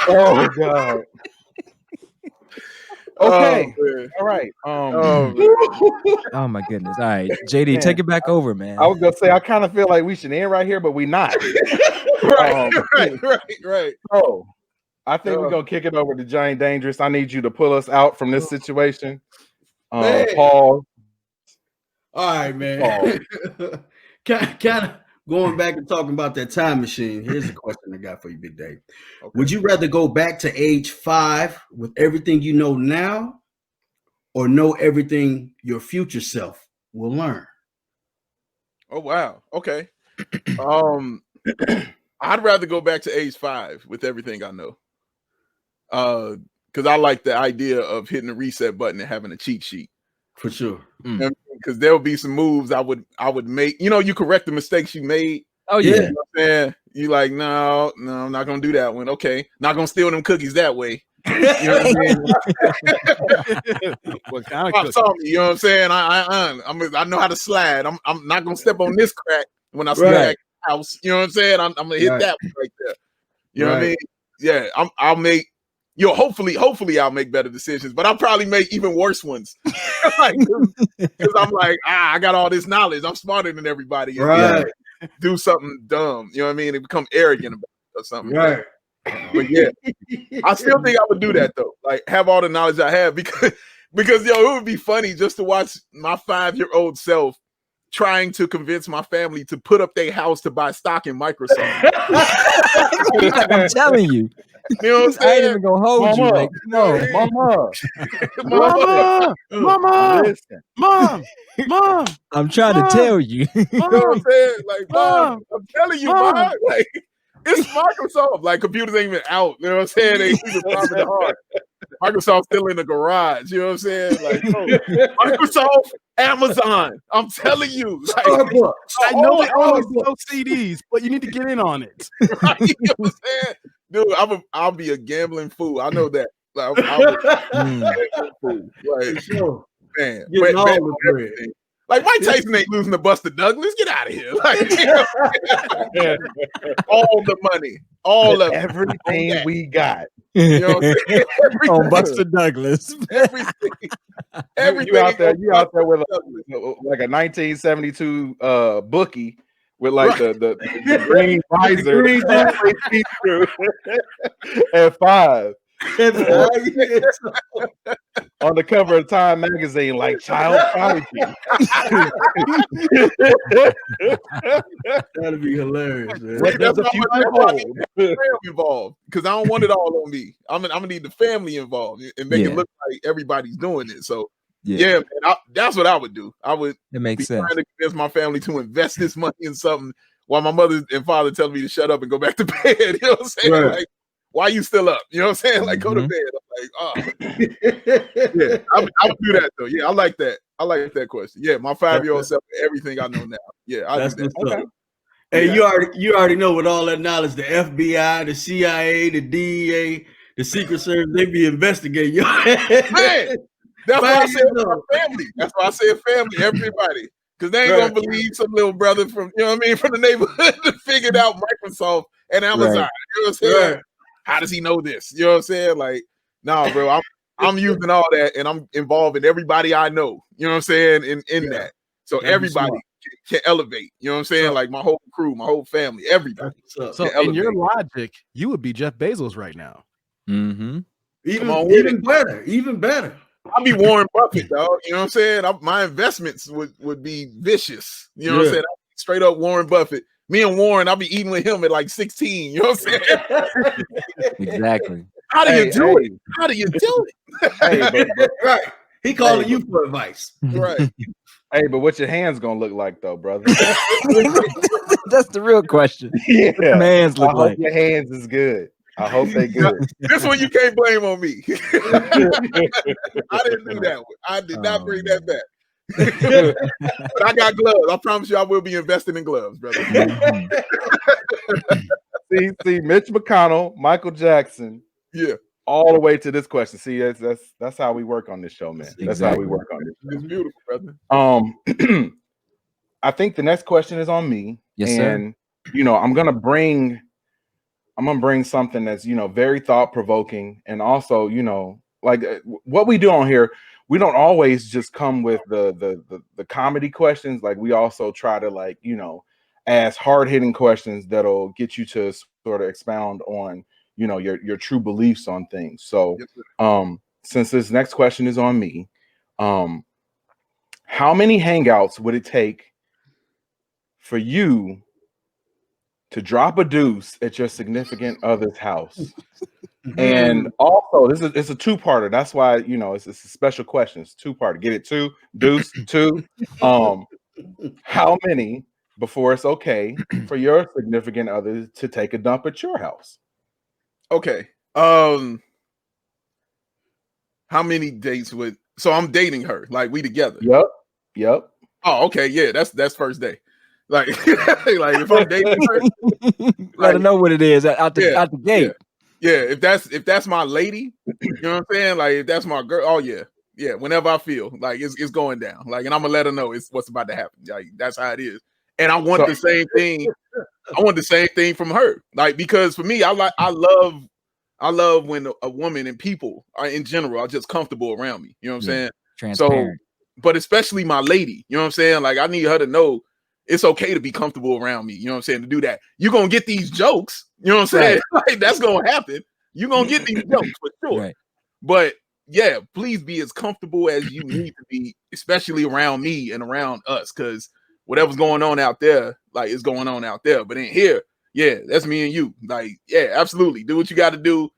Oh God. Okay. man. All right. Oh my goodness. All right, JD, Man. take it back over, man. I was gonna say I kind of feel like we should end right here, but we not. Right. So I think we're gonna kick it over to Johnny Dangerous. I need you to pull us out from this situation. Man. Paul. All right, man. kind of going back and talking about that time machine. Here's a question I got for you, Big Dave. Okay. Would you rather go back to age 5 with everything you know now, or know everything your future self will learn? Oh wow. Okay. I'd rather go back to age 5 with everything I know. Because I like the idea of hitting the reset button and having a cheat sheet. For sure. Because there'll be some moves I would make. You correct the mistakes you made. Oh yeah. You know what I'm saying? You like, no, I'm not gonna do that one. Okay, not gonna steal them cookies that way. You know what I mean? What kind of Pops on me, you know what I'm saying? I know how to slide. I'm not gonna step on this crack when I see Right. that house. You know what I'm saying? I'm gonna hit that one right there. You know what I mean? Yeah, I'll make. Hopefully I'll make better decisions, but I'll probably make even worse ones. Because I'm like, I got all this knowledge. I'm smarter than everybody. Right. Do something dumb. You know what I mean? And become arrogant about it or something. Right. But yeah, I still think I would do that though. Like have all the knowledge I have because it would be funny just to watch my 5-year-old self trying to convince my family to put up their house to buy stock in Microsoft. I'm telling you. You know what I'm I ain't saying? even gonna hold you. Like, no, Mama, Listen. Mom. I'm trying to tell you. You know what I'm saying? Like, Mom, I'm telling you, Mom. Like, it's Microsoft. Like, computers ain't even out. You know what I'm saying? They even popping hard. Microsoft's still in the garage. You know what I'm saying? Like, Microsoft, Amazon. I'm telling you. Like, I know they always sell CDs, but you need to get in on it. right? You know what I'm saying? Dude, I'll be a gambling fool. I know that. Like, I'll be a gambling fool. Like, man. Getting all bet the on bread. everything. Like Mike Tyson ain't losing to Buster Douglas. Get out of here. Like, you know, all the money. All of it. Everything we got. You know what I'm saying? On Buster Douglas. Everything. You out there with like a 1972 bookie with like the green visor at 5. On the cover of Time magazine, like child prodigy. That'd be hilarious, man. What does a That's future why hold? family involved because I don't want it all on me. I'm gonna need the family involved and make it look like everybody's doing it. So yeah, man, that's what I would do. I would It makes be sense. trying to convince my family to invest this money in something while my mother and father tell me to shut up and go back to bed. You know what I'm saying? Right. Like, why you still up? You know what I'm saying? Like, go to bed. I'm like, yeah, I would do that though. Yeah, I like that. I like that question. Yeah, my 5-year-old self, everything I know now. Yeah, That's do that. what's up. Hey, you already know with all that knowledge, the FBI, the CIA, the DEA, the Secret Service, they be investigating you. Man, that's why I said family. That's why I said family, everybody. Because they ain't gonna believe some little brother from, you know what I mean, from the neighborhood that figured out Microsoft and Amazon. Right. You know what I'm saying? Right. How does he know this? You know what I'm saying? Like, nah, bro, I'm using all that and I'm involving everybody I know. You know what I'm saying? In that. So everybody can elevate. You know what I'm saying? Like my whole crew, my whole family, everybody. So in your logic, you would be Jeff Bezos right now. Mm-hmm. Even better. I'll be Warren Buffett, dog. You know what I'm saying? My investments would be vicious. You know what I'm saying? Straight up Warren Buffett. Me and Warren, I'll be eating with him at like 16. You know what I'm saying? Exactly. How do you do it? How do you do it? Hey, right. He calling you for advice. Right. Hey, but what your hands gonna look like though, brother? That's the real question. Yeah. What your hands look I like. hope your hands is good. I hope they good. This one you can't blame on me. I didn't do that one. I did not bring that back. But I got gloves. I promise you, I will be investing in gloves, brother. see, Mitch McConnell, Michael Jackson, Yeah, all the way to this question. See, that's how we work on this show, man. That's how we Exactly. work on this it's beautiful, brother. show. I think the next question is on me. Yes, sir. And I'm gonna bring something that's very thought-provoking, and also like what we do on here, we don't always just come with the comedy questions. Like, we also try to, like, ask hard-hitting questions that'll get you to sort of expound on your true beliefs on things. So Yes, since this next question is on me, how many hangouts would it take for you to drop a deuce at your significant other's house? And also, it's a two-parter. That's why it's a special question. It's two-parter. Get it? Two deuce two. How many before it's okay for your significant other to take a dump at your house? Okay. How many dates would? So I'm dating her. Like, we together. Yep. Oh, okay. Yeah, that's first day. Like, like if I'm dating her, Let her know what it is out the gate. yeah. If that's my lady, you know what I'm saying? Like, if that's my girl, oh yeah. Whenever I feel like it's going down, like, and I'm gonna let her know it's what's about to happen. Like, that's how it is. And I want the same thing. I want the same thing from her. Like, because for me, I love when a woman and people are in general are just comfortable around me. You know what I'm saying? Transparent. So, but especially my lady, you know what I'm saying? Like, I need her to know it's okay to be comfortable around me. You know what I'm saying? To do that. You're going to get these jokes. You know what I'm saying? Right. Like, that's going to happen. You're going to get these jokes for sure. Right. But yeah, please be as comfortable as you need to be, especially around me and around us. Because whatever's going on out there, like, it's going on out there. But in here, yeah, that's me and you. Like, yeah, absolutely. Do what you got to do.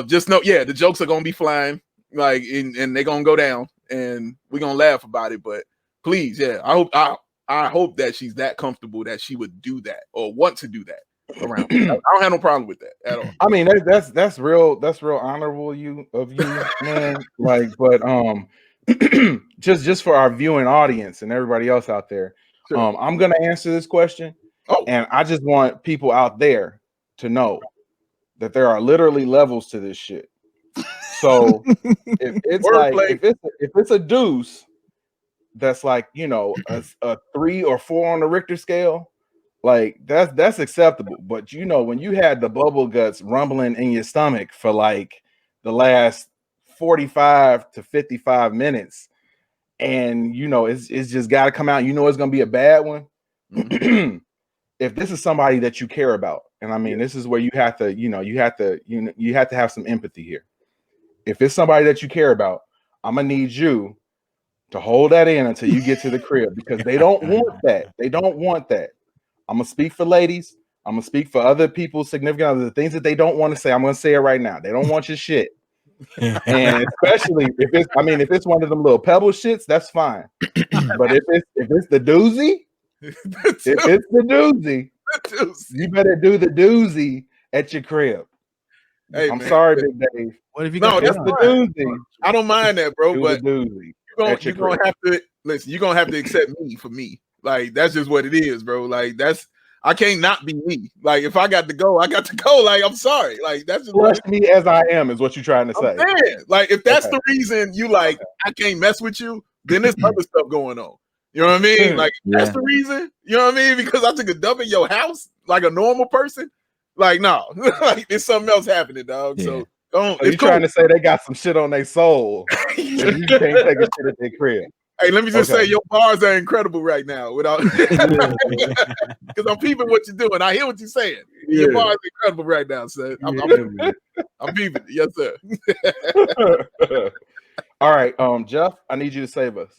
Just know, yeah, the jokes are gonna be flying, like, and they're gonna go down, and we're gonna laugh about it. But please, yeah, I hope that she's that comfortable that she would do that or want to do that around me. I don't have no problem with that at all. I mean, that's real honorable of you, man. Like, but just for our viewing audience and everybody else out there, Sure. I'm gonna answer this question, and I just want people out there to know that there are literally levels to this shit. So if it's a deuce that's like a 3 or 4 on the Richter scale, like that's acceptable. But when you had the bubble guts rumbling in your stomach for like the last 45 to 55 minutes, and it's just got to come out, it's gonna be a bad one. Mhm. If this is somebody that you care about, and I mean, this is where you have to have some empathy here. If it's somebody that you care about, I'm gonna need you to hold that in until you get to the crib, because they don't want that. They don't want that. I'm gonna speak for ladies. I'm gonna speak for other people's significant other, the things that they don't want to say. I'm gonna say it right now. They don't want your shit. And especially if it's one of them little pebble shits, that's fine. But if it's the doozy, you better do the doozy at your crib. Hey, I'm man. sorry, Big Dave. What if you No, got that's the fine. doozy. I don't mind that, bro. Do But the doozy. you're gonna have to listen. You're gonna have to accept me for me. Like, that's just what it is, bro. Like, I can't not be me. Like, if I got to go, I got to go. Like, I'm sorry. Like, that's just Flush me as I am is what you're trying to say. I'm saying. Like, if that's the reason you like, I can't mess with you, then there's other stuff going on. You know what I mean? Like, that's the reason. You know what I mean? Because I took a dump in your house like a normal person. Like, no, like, there's something else happening, dog. So don't. So you trying to say they got some shit on their soul if you can't take a shit at their crib? Hey, let me just say your bars are incredible right now. Without because I'm peeping what you're doing. I hear what you're saying. Your bars are incredible right now, son. I'm peeping. Yes, sir. All right, Jeff, I need you to save us.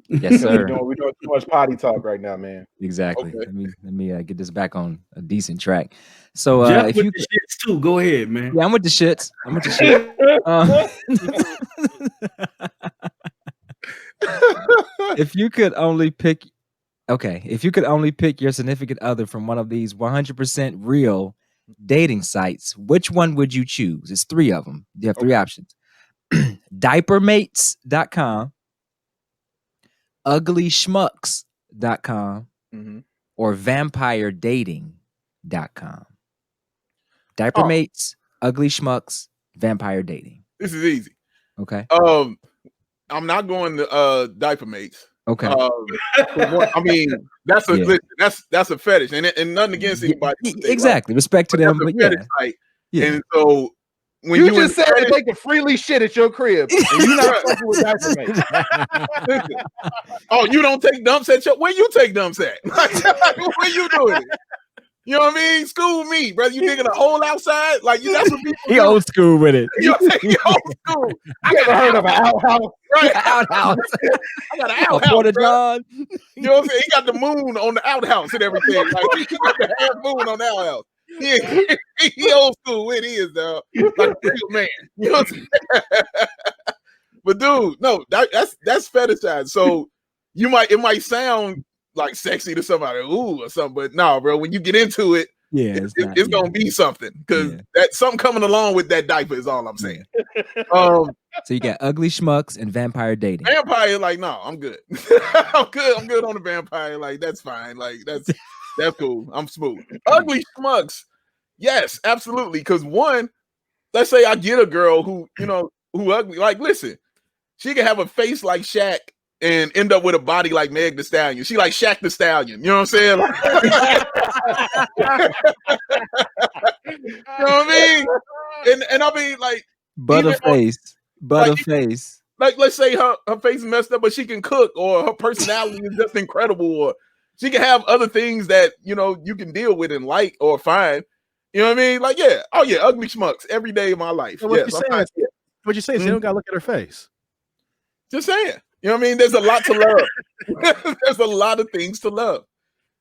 Yes, sir. We're doing too much potty talk right now, man. Exactly. Okay. Let me get this back on a decent track. So Jeff if with you the shits too, go ahead, man. yeah, I'm with the shits. If you could only pick your significant other from one of these 100% real dating sites, which one would you choose? It's 3 of them. You have 3 options. Diapermates.com, uglyschmucks.com Mhm. or vampiredating.com. Diaper Oh. mates, ugly schmucks, vampire dating. This is easy. Okay. I'm not going to diaper mates. Okay. I mean, that's a Yeah. listen, that's a fetish, and nothing against anybody. Exactly. Respect to But them, that's a but yeah. fetish site. Yeah. And so when You just in said that fetish- they can freely shit at your crib, and you're not fucking with diaper mates. listen, oh, you don't take dumps at your where you take dumps at? Like, where you doing it? You know what I mean? School me, brother. You digging a hole outside? Like that's what people He do. old school with it. You take your old school. You ever heard of an outhouse? Right. Outhouse. I got an A outhouse. Porta bro. John. You know what I'm saying? He got the moon on the outhouse and everything. Like he got the half moon on the outhouse. He old school with his dog. Like a real man. You know what I'm saying? But dude, no, that's fetishized. So it might sound like sexy to somebody, ooh, or something, but no, bro, when you get into it, Yeah, it's gonna be something because that's something coming along with that diaper is all I'm saying. So you got ugly schmucks and vampire dating. Vampire, like, no, I'm good. I'm good on the vampire. Like, that's fine. Like, that's cool. I'm smooth. Ugly schmucks, yes, absolutely. Because one, let's say I get a girl who ugly. Like, listen, she can have a face like Shaq and end up with a body like Meg the Stallion. She like Shaq the Stallion. You know what I'm saying? Like, you know what I mean? And I mean, like, Butterface. like, let's say her face is messed up, but she can cook, or her personality is just incredible, or she can have other things that you can deal with and like or find. You know what I mean? Like, yeah, oh yeah, ugly schmucks every day of my life. So what Yes, you're saying is you don't gotta look at her face. just saying. You know what I mean? There's a lot to love. There's a lot of things to love.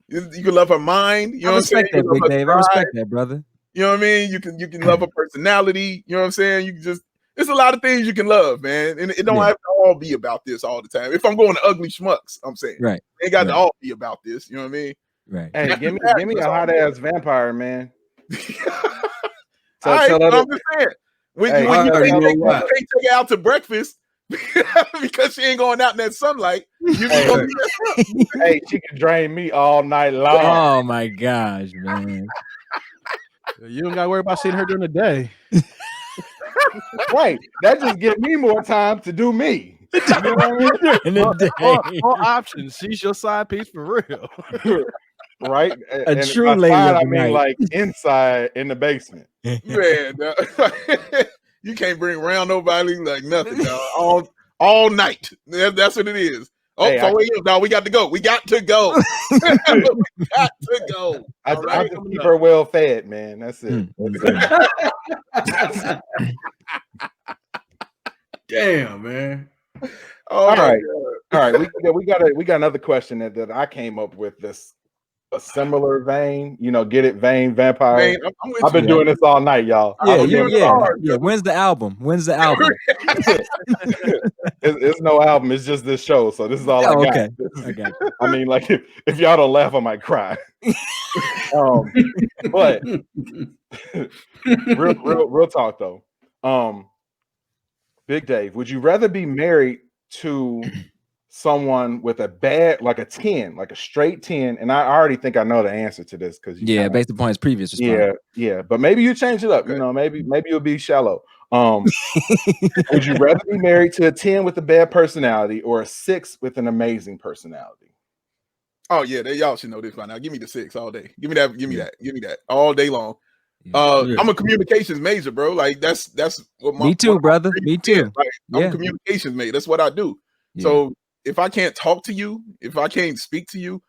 You can love her mind. You know what I'm saying? That, Big Dave. I respect that, brother. You know what I mean? You can love her personality. You know what I'm saying? You can just there's a lot of things you can love, man. And it don't have to all be about this all the time. If I'm going to ugly schmucks, I'm saying right. It ain't got to all be about this. You know what I mean? Right. Hey, give me a hot ass vampire, man. All right, I'm just saying. When you can't take her out to breakfast because she ain't going out in that sunlight, hey, she can drain me all night long. Oh my gosh, man. You don't gotta worry about seeing her during the day. Right. That just gives me more time to do me. You know what I mean? All options. She's your side piece for real. Right? A true lady. I mean, like inside in the basement. Man, you can't bring around nobody like nothing, dog. All night. That's what it is. Oh, hey, 4 a.m. No, we got to go. We got to go. We got to go. I just keep her well fed, man. That's it. Damn, man. All right. We got another question that I came up with. This a similar vein, get it, vein, vampire. Man, I've been doing this all night, y'all. Yeah. When's the album? It's no album. It's just this show. So this is all I got. Okay. Okay. I mean, like if y'all don't laugh, I might cry. But real talk though. Big Dave, would you rather be married to someone with a bad, like a 10, like a straight 10? And I already think I know the answer to this because based upon his previous response. Yeah. But maybe you change it up. Okay. Maybe you'll be shallow. Would you rather be married to a 10 with a bad personality or a 6 with an amazing personality? Oh yeah, y'all should know this by now. Give me the 6 all day. Give me that all day long. I'm a communications major, bro. Like that's what me too, brother. Me too. Like, I'm a communications major. That's what I do. Yeah. So if I can't talk to you, if I can't speak to you,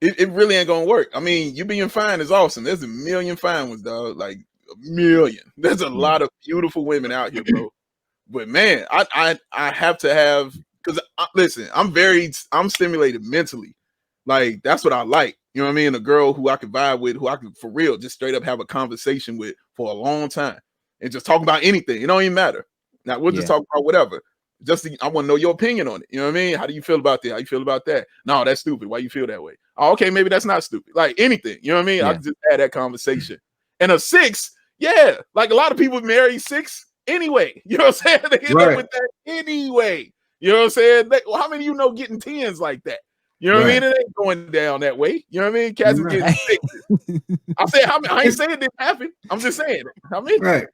it really ain't gonna work. I mean, you being fine is awesome. There's a million fine ones, dog. Like a million. There's a lot of beautiful women out here, bro. But man, I have to have, because listen, I'm stimulated mentally. Like that's what I like. You know what I mean? A girl who I could vibe with, who I could for real just straight up have a conversation with for a long time and just talk about anything. It don't even matter. Now we'll just talk about whatever. I want to know your opinion on it. You know what I mean? How do you feel about that? How you feel about that? No, that's stupid. Why you feel that way? Oh, okay, maybe that's not stupid. Like anything. You know what I mean? I can just have that conversation. And a 6, like a lot of people marry 6 anyway. You know what I'm saying? They end up with that anyway. You know what I'm saying? Well, how many of you know getting 10s like that? You know what I mean? It ain't going down that way. You know what I mean? Cats is getting 6s. I said how many? I ain't saying it didn't happen. I'm just saying it. How many? Right.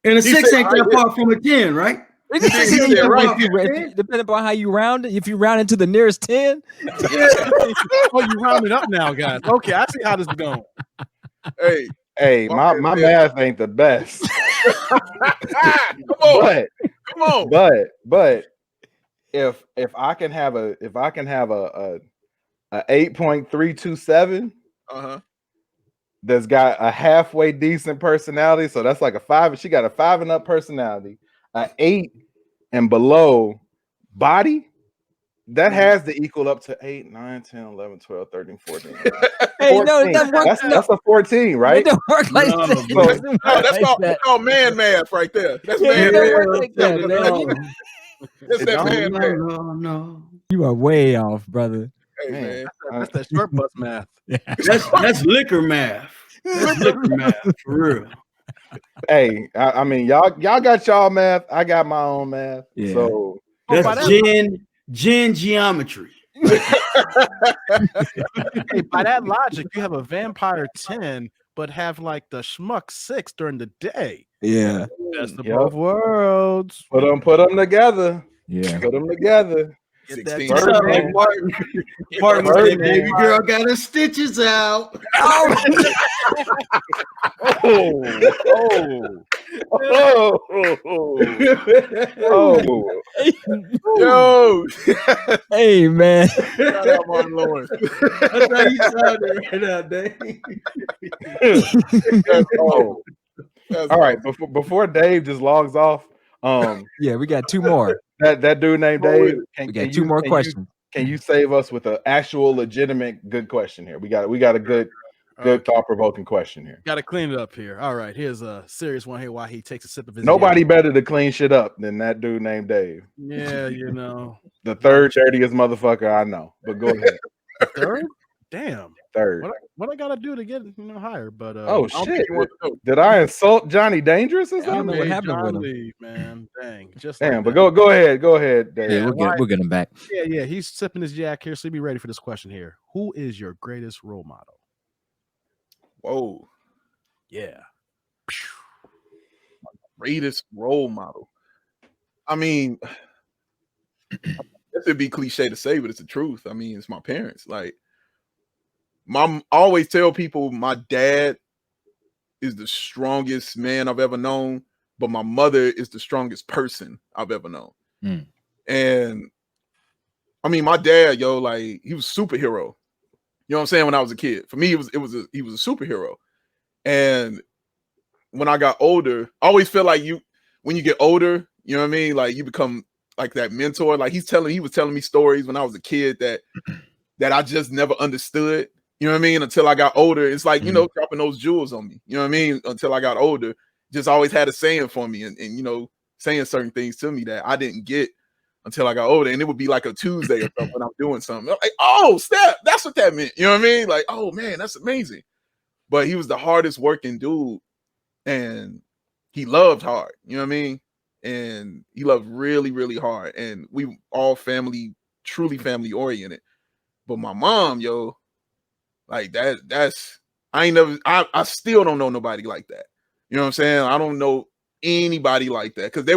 And a 6 ain't that far from a 10, right? Depending upon how you round it. If you round it to the nearest 10, oh, you round it up now, guys. Okay, I see how this is going. Hey, my math ain't the best. Come on. But if I can have a 8.327, that's got a halfway decent personality, so that's like a 5. She got a 5 and up personality, a 8 and below body. That has to equal up to 8, 9, 10, 11, 12, 13, 14. Hey, 14. No, it doesn't work. That's a 14, right? It don't work like that. That's called man math right there. That's man math. That's that man math. No. You are way off, brother. Hey, man. That's that short bus math. That's liquor math. That's liquor math for real. Hey, I mean, y'all got y'all math. I got my own math. Yeah. So that's Gen geometry. Hey, by that logic, you have a vampire 10, but have like the schmuck 6 during the day. Yeah, that's the both worlds. Put them together. Yeah, put them together. 16. Martin said, baby girl got her stitches out. Yo. Hey, man. Shout out Martin Lawrence. That's how you sounded right now, Dave. All right, before Dave just logs off. Yeah, we got 2 more. That dude named Dave. We got 2 more questions. Can you save us with an actual legitimate good question here? We got a good thought-provoking question here. Got to clean it up here. All right, here's a serious one here. Why he takes a sip of his. Nobody better to clean shit up than that dude named Dave. Yeah, you know, the third dirtiest motherfucker I know. But go ahead. Third? Damn. Third. What I gotta do to get higher? But oh shit! Did I insult Johnny Dangerous or something? I don't know what happened with him, man. Dang, just damn. Like but go ahead, Dave. Yeah, we'll get him back. Yeah. He's sipping his jack here, so be ready for this question here. Who is your greatest role model? Whoa. Yeah. My greatest role model. I mean, it'd be cliche to say, but it's the truth. I mean, it's my parents. Like. I always tell people my dad is the strongest man I've ever known, but my mother is the strongest person I've ever known. And I mean, my dad, like he was a superhero. You know what I'm saying? When I was a kid, for me, he was a superhero. And when I got older, I always feel like when you get older, you know what I mean? Like you become like that mentor. Like he was telling me stories when I was a kid that I just never understood. You know what I mean? Until I got older, it's like, dropping those jewels on me. You know what I mean? Until I got older, just always had a saying for me and saying certain things to me that I didn't get until I got older. And it would be like a Tuesday or something when I'm doing something. I'm like, oh, snap, that's what that meant. You know what I mean? Like, oh, man, that's amazing. But he was the hardest working dude. And he loved hard. You know what I mean? And he loved really, really hard. And we all truly family oriented. But my mom, like that's I still don't know nobody like that. You know what I'm saying? I don't know anybody like that because they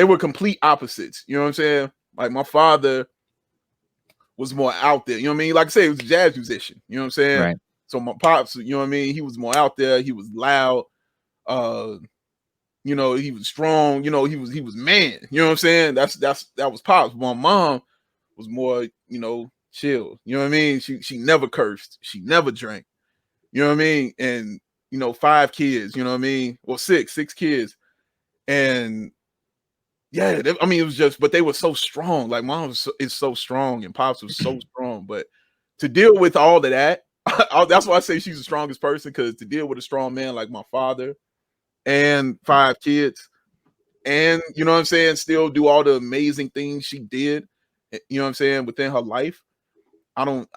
were complete opposites. You know what I'm saying? Like my father was more out there. You know what I mean? Like I say, he was a jazz musician. You know what I'm saying? Right. So my pops, you know what I mean? He was more out there. He was loud. He was strong. He was man. You know what I'm saying? That was pops. My mom was more, chill. You know what I mean? She never cursed. She never drank. You know what I mean? And 5 kids, you know what I mean? Well, 6 kids. And yeah, it was just, but they were so strong. Like mom is so strong and pops was so strong. But to deal with all of that, that's why I say she's the strongest person, because to deal with a strong man like my father and 5 kids and, you know what I'm saying, still do all the amazing things she did, you know what I'm saying, within her life. I don't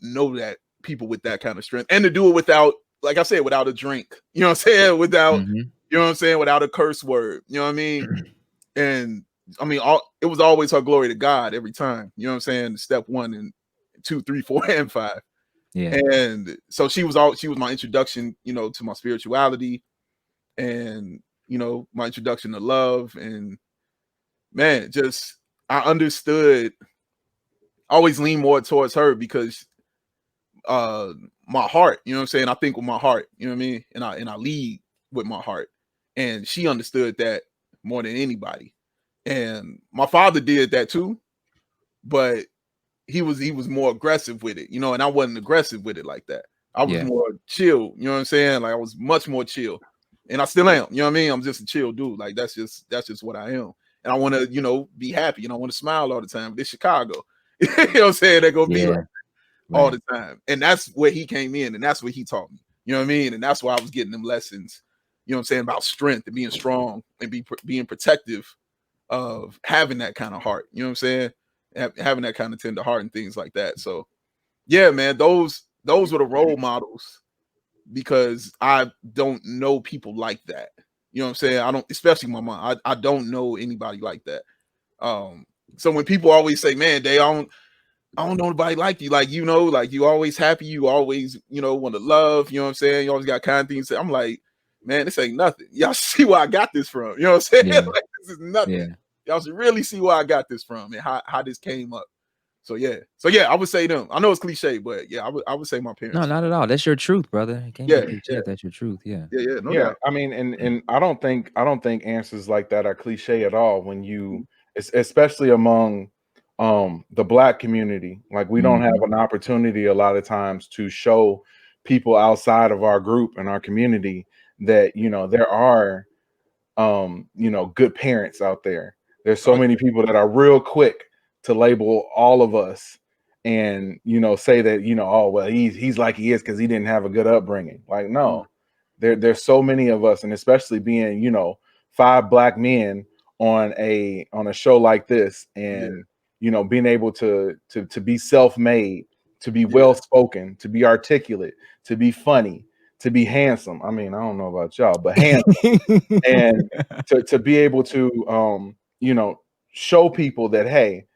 know that people with that kind of strength, and to do it without, like I said, without a drink, you know what I'm saying, without, you know what I'm saying, without a curse word, you know what I mean, and I mean, it was always her glory to God every time. You know what I'm saying? Step 1 and 2, 3, 4, and 5. Yeah. And so she was my introduction, you know, to my spirituality, and you know, my introduction to love. And man, just I understood. I always lean more towards her because my heart, you know what I'm saying? I think with my heart, you know what I mean? And I lead with my heart. And she understood that more than anybody. And my father did that too, but he was more aggressive with it, you know, and I wasn't aggressive with it like that. I was more chill, you know what I'm saying? Like I was much more chill. And I still am, you know what I mean? I'm just a chill dude. Like that's just what I am. And I want to, you know, be happy and I want to smile all the time. But it's Chicago. You know what I'm saying? They're gonna be like all the time. And that's where he came in, and that's what he taught me. You know what I mean? And that's why I was getting them lessons, you know what I'm saying, about strength and being strong and being protective of having that kind of heart. You know what I'm saying? Having that kind of tender heart and things like that. So yeah, man, those were the role models, because I don't know people like that. You know what I'm saying? I don't, especially my mom. I don't know anybody like that. So when people always say, man, I don't know nobody like you. Like, you know, like you always happy. You always, you know, want to love. You know what I'm saying? You always got kind things. I'm like, man, this ain't nothing. Y'all see where I got this from. You know what I'm saying? Yeah. Like, this is nothing. Yeah. Y'all should really see where I got this from and how this came up. So yeah, I would say them. I know it's cliche, but yeah, I would say my parents. No, not at all. That's your truth, brother. You can't be cliche. That's your truth. Yeah. Yeah. No Yeah, doubt. I mean, and I don't think answers like that are cliche at all. When you, especially among the Black community, like we don't have an opportunity a lot of times to show people outside of our group and our community that, you know, there are you know, good parents out there. There's so many people that are real quick to label all of us and, you know, say that, you know, oh well, he's like he is because he didn't have a good upbringing. Like, no, there's so many of us, and especially being, you know, 5 Black men on a show like this, and you know, being able to be self-made, to be well spoken, to be articulate, to be funny, to be handsome. I mean, I don't know about y'all, but handsome, and to be able to you know, show people that, hey,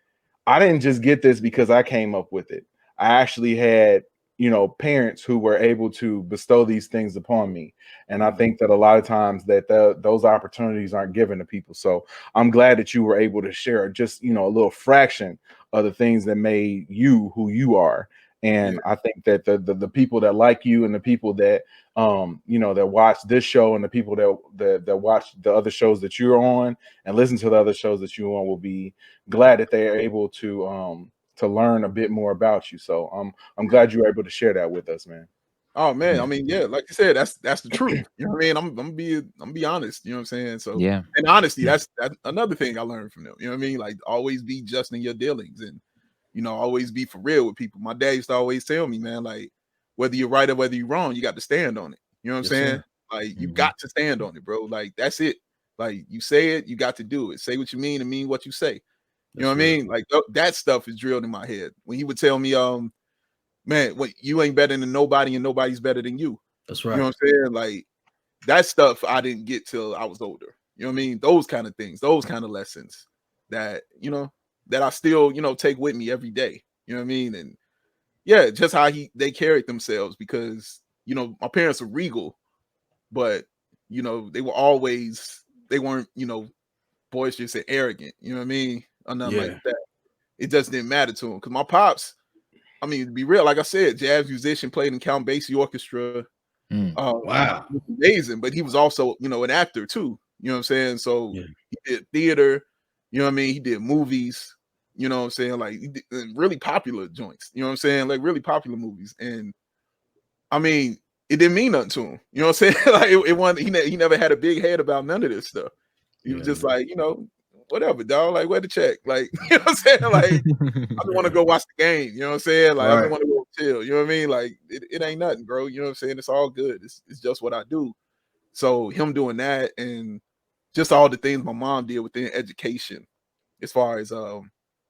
I didn't just get this because I came up with it. I actually had, you know, parents who were able to bestow these things upon me. And I think that a lot of times that those opportunities aren't given to people. So I'm glad that you were able to share just, you know, a little fraction of the things that made you who you are. And I think that the people that like you, and the people that you know, that watch this show, and the people that watch the other shows that you're on and listen to the other shows that you're on, will be glad that they are able to learn a bit more about you. So I'm glad you were able to share that with us, man. Oh man, I mean, yeah, like you said, that's the truth. You know what I mean? I'm be honest, you know what I'm saying? So yeah, and honesty, that's another thing I learned from them. You know what I mean? Like, always be just in your dealings, and you know, always be for real with people. My dad used to always tell me, man, like, whether you're right or whether you're wrong, you got to stand on it. You know what I'm saying? Sir. Like, you got to stand on it, bro. Like, that's it. Like, you say it, you got to do it. Say what you mean and mean what you say. You know what I mean? Like, that stuff is drilled in my head. When he would tell me, man, what, you ain't better than nobody and nobody's better than you. That's right. You know what I'm saying? Like, that stuff I didn't get till I was older. You know what I mean? Those kind of things, those kind of lessons that, you know, that I still, you know, take with me every day. You know what I mean? And yeah, just how they carried themselves, because, you know, my parents were regal, but, you know, they weren't, you know, boisterous and arrogant. You know what I mean? Or nothing like that. It just didn't matter to them. Because my pops, I mean, to be real, like I said, jazz musician, played in Count Basie Orchestra. Wow. Amazing. But he was also, you know, an actor too. You know what I'm saying? So he did theater, you know what I mean? He did movies, you know what I'm saying? Like, he did really popular joints, you know what I'm saying? Like, really popular movies. And I mean, it didn't mean nothing to him. You know what I'm saying? Like, it wasn't, he never had a big head about none of this stuff. He was just like, you know, whatever, dog. Like, where the check? Like, you know what I'm saying? Like, I don't want to go watch the game. You know what I'm saying? Like, I don't want to go chill. You know what I mean? Like, it ain't nothing, bro. You know what I'm saying? It's all good. It's just what I do. So him doing that, and just all the things my mom did within education, as far as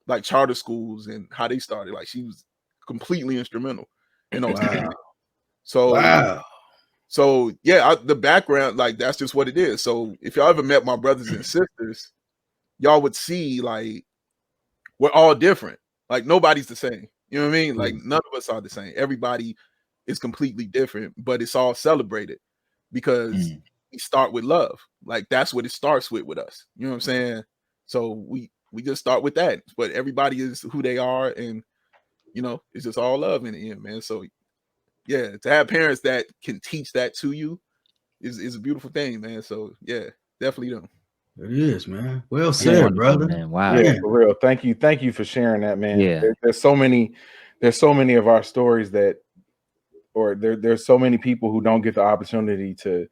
like charter schools and how they started, like, she was completely instrumental in those things. So yeah, the background, like, that's just what it is. So if y'all ever met my brothers and sisters, y'all would see like we're all different. Like nobody's the same. You know what I mean? Like none of us are the same. Everybody is completely different, but it's all celebrated because we start with love. Like that's what it starts with us. You know what I'm saying? So we just start with that. But everybody is who they are, and you know, it's just all love in the end, man. So yeah, to have parents that can teach that to you is a beautiful thing, man. So yeah, definitely them. It is, man. Well said, brother. Man. Wow. Yeah, for real. Thank you for sharing that, man. Yeah. There's so many of our stories that, or there's so many people who don't get the opportunity to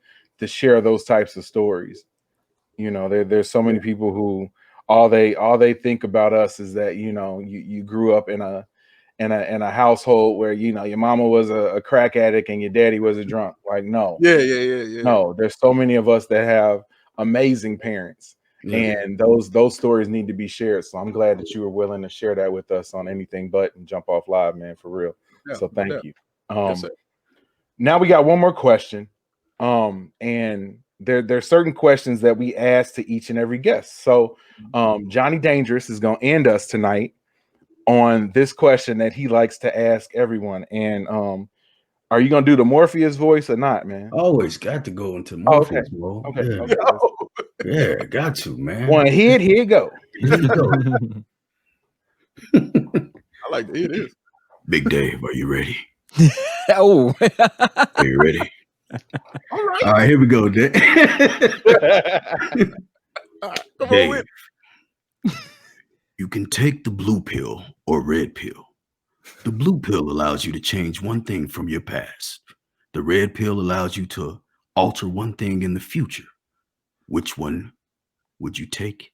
share those types of stories. You know, there's so many people who all they think about us is that, you know, you grew up in a household where, you know, your mama was a crack addict and your daddy was a drunk. Like, no. Yeah. No, there's so many of us that have amazing parents. And those stories need to be shared. So I'm glad that you were willing to share that with us on Anything But and Jump Off Live, man, for real. Yeah, so thank you. Yes, sir. Now we got one more question. And there's certain questions that we ask to each and every guest. So Johnny Dangerous is going to end us tonight on this question that he likes to ask everyone. And are you going to do the Morpheus voice or not, man? Always got to go into Morpheus mode. Okay. Yeah, got to, man. One hit, here you go. Here you go. I like to hear this. Big Dave, are you ready? Oh. Are you ready? All right. All right, here we go, Dave. Come on with it. You can take the blue pill or red pill. The blue pill allows you to change one thing from your past. The red pill allows you to alter one thing in the future. Which one would you take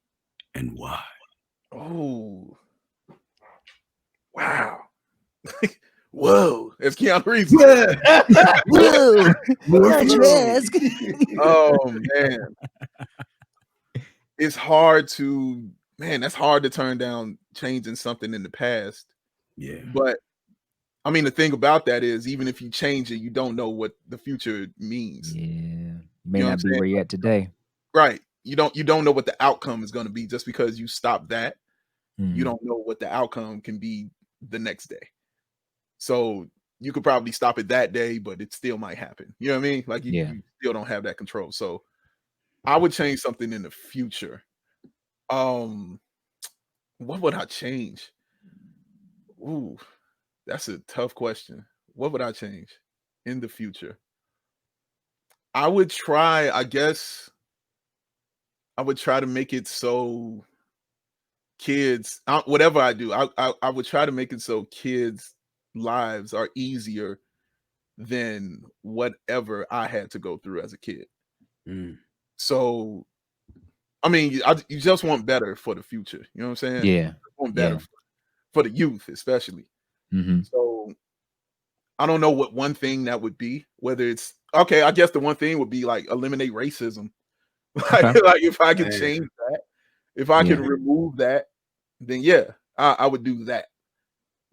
and why? Oh, wow. Whoa. It's Keanu Reeves. Whoa. Oh, man. It's hard to, that's hard to turn down changing something in the past. Yeah. But I mean, the thing about that is, even if you change it, you don't know what the future means. Yeah. May not be where you're at today. Right. You don't know what the outcome is going to be just because you stop that. You don't know what the outcome can be the next day. So you could probably stop it that day, but it still might happen. You know what I mean? Like you still don't have that control. So I would change something in the future. What would I change? Ooh, that's a tough question. What would I change in the future? I would try, I guess, to make it so kids, whatever I do, I would try to make it so kids' lives are easier than whatever I had to go through as a kid. So, I mean, you just want better for the future. You know what I'm saying? Yeah. You want better for the youth, especially. Mm-hmm. So, I don't know what one thing that would be, whether it's, okay, I guess the one thing would be like eliminate racism. Like if I could change that, if I could remove that, then I would do that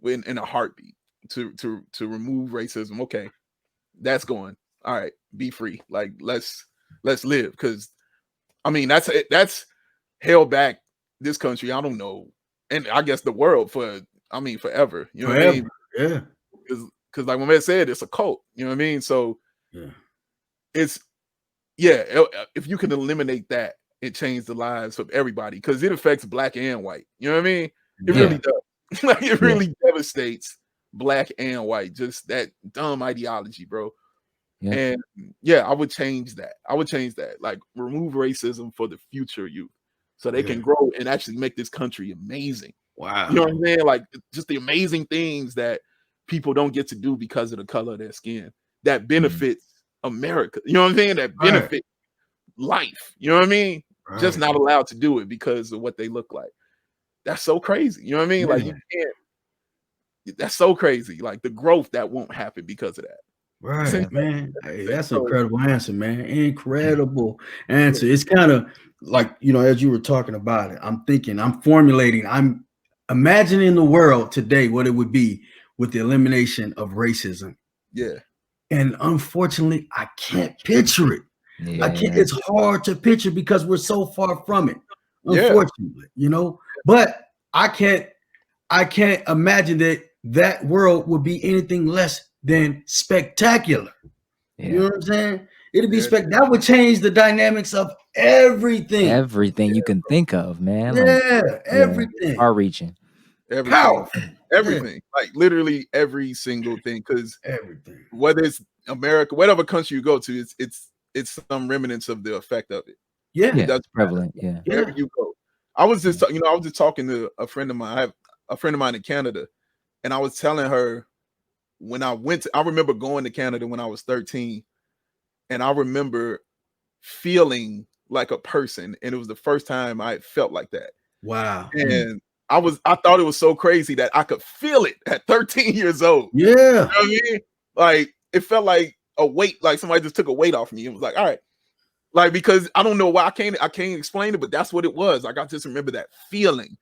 in a heartbeat to remove racism. Okay, that's going. All right, be free. Like let's live, because I mean that's held back this country. I don't know, and I guess the world for forever. You know what I mean? Yeah. Because like my man said, it's a cult. You know what I mean? So it's if you can eliminate that, it changed the lives of everybody, because it affects black and white. You know what I mean? It really does. Like it really devastates black and white. Just that dumb ideology, bro. And I would change that. Like remove racism for the future youth, so they can grow and actually make this country amazing. Wow. You know what I'm saying? Like just the amazing things that people don't get to do because of the color of their skin that benefits America. You know what I'm saying? That benefit life. You know what I mean? Just not allowed to do it because of what they look like. That's so crazy. You know what I mean? Like you can't. That's so crazy. Like the growth that won't happen because of that. Right, man. Hey, that's an incredible answer, man. Incredible answer. It's kind of like, as you were talking about it, I'm thinking, I'm formulating, I'm imagining the world today, what it would be with the elimination of racism. Yeah. And unfortunately, I can't picture it. I can't. It's hard to picture because we're so far from it. unfortunately, you know. But I can't imagine that world would be anything less than spectacular. Yeah. You know what I'm saying? It'd be that would change the dynamics of everything. Everything you can think of, man. Everything. Far reaching. Everything. Powerful. Everything. Like literally every single thing. Because everything. Whether it's America, whatever country you go to, it's some remnants of the effect of it. Yeah. That's prevalent. Wherever you go. I was just talking to a friend of mine. I have a friend of mine in Canada, and I was telling her when I remember going to Canada when I was 13, and I remember feeling like a person, and it was the first time I felt like that. Wow. And I thought it was so crazy that I could feel it at 13 years old. Yeah. You know what I mean? Like it felt like a weight, like somebody just took a weight off me. It was like, all right. Like, because I don't know why I can't explain it, but that's what it was. Like I just remember that feeling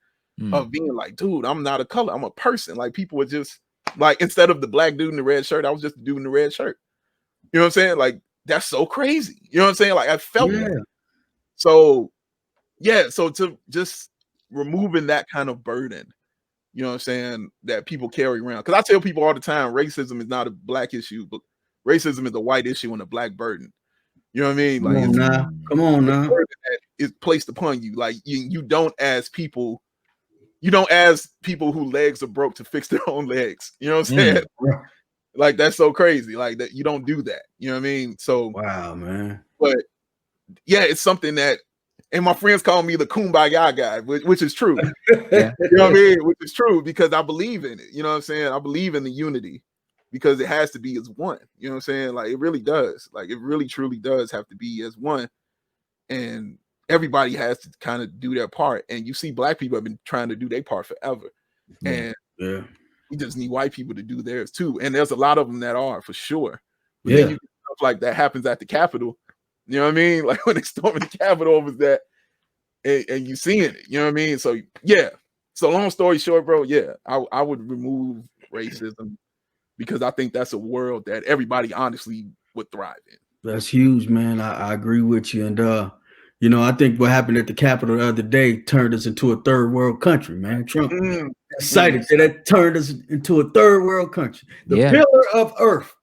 of being like, dude, I'm not a color, I'm a person. Like people were just like, instead of the black dude in the red shirt, I was just the dude in the red shirt. You know what I'm saying? Like that's so crazy. You know what I'm saying? Like I felt that. So to just removing that kind of burden, you know what I'm saying, that people carry around. Because I tell people all the time, racism is not a black issue, but racism is a white issue and a black burden. You know what I mean? Like, come on now. It's placed upon you. Like you don't ask people whose legs are broke to fix their own legs. You know what I'm saying? Like that's so crazy. Like that you don't do that. You know what I mean? So wow, man. But yeah, it's something that, and my friends call me the kumbaya guy, which is true. Yeah. You know what I mean? Which is true because I believe in it. You know what I'm saying? I believe in the unity because it has to be as one. You know what I'm saying? Like it really does. Like it really truly does have to be as one. And everybody has to kind of do their part. And you see black people have been trying to do their part forever. And we just need white people to do theirs too. And there's a lot of them that are for sure. But then you get stuff like that happens at the Capitol. You know what I mean? Like when they storming the Capitol over that, and you seeing it. You know what I mean? So yeah. So long story short, bro. Yeah, I would remove racism because I think that's a world that everybody honestly would thrive in. That's huge, man. I agree with you. And you know, I think what happened at the Capitol the other day turned us into a third world country, man. Trump decided that turned us into a third world country. The pillar of earth,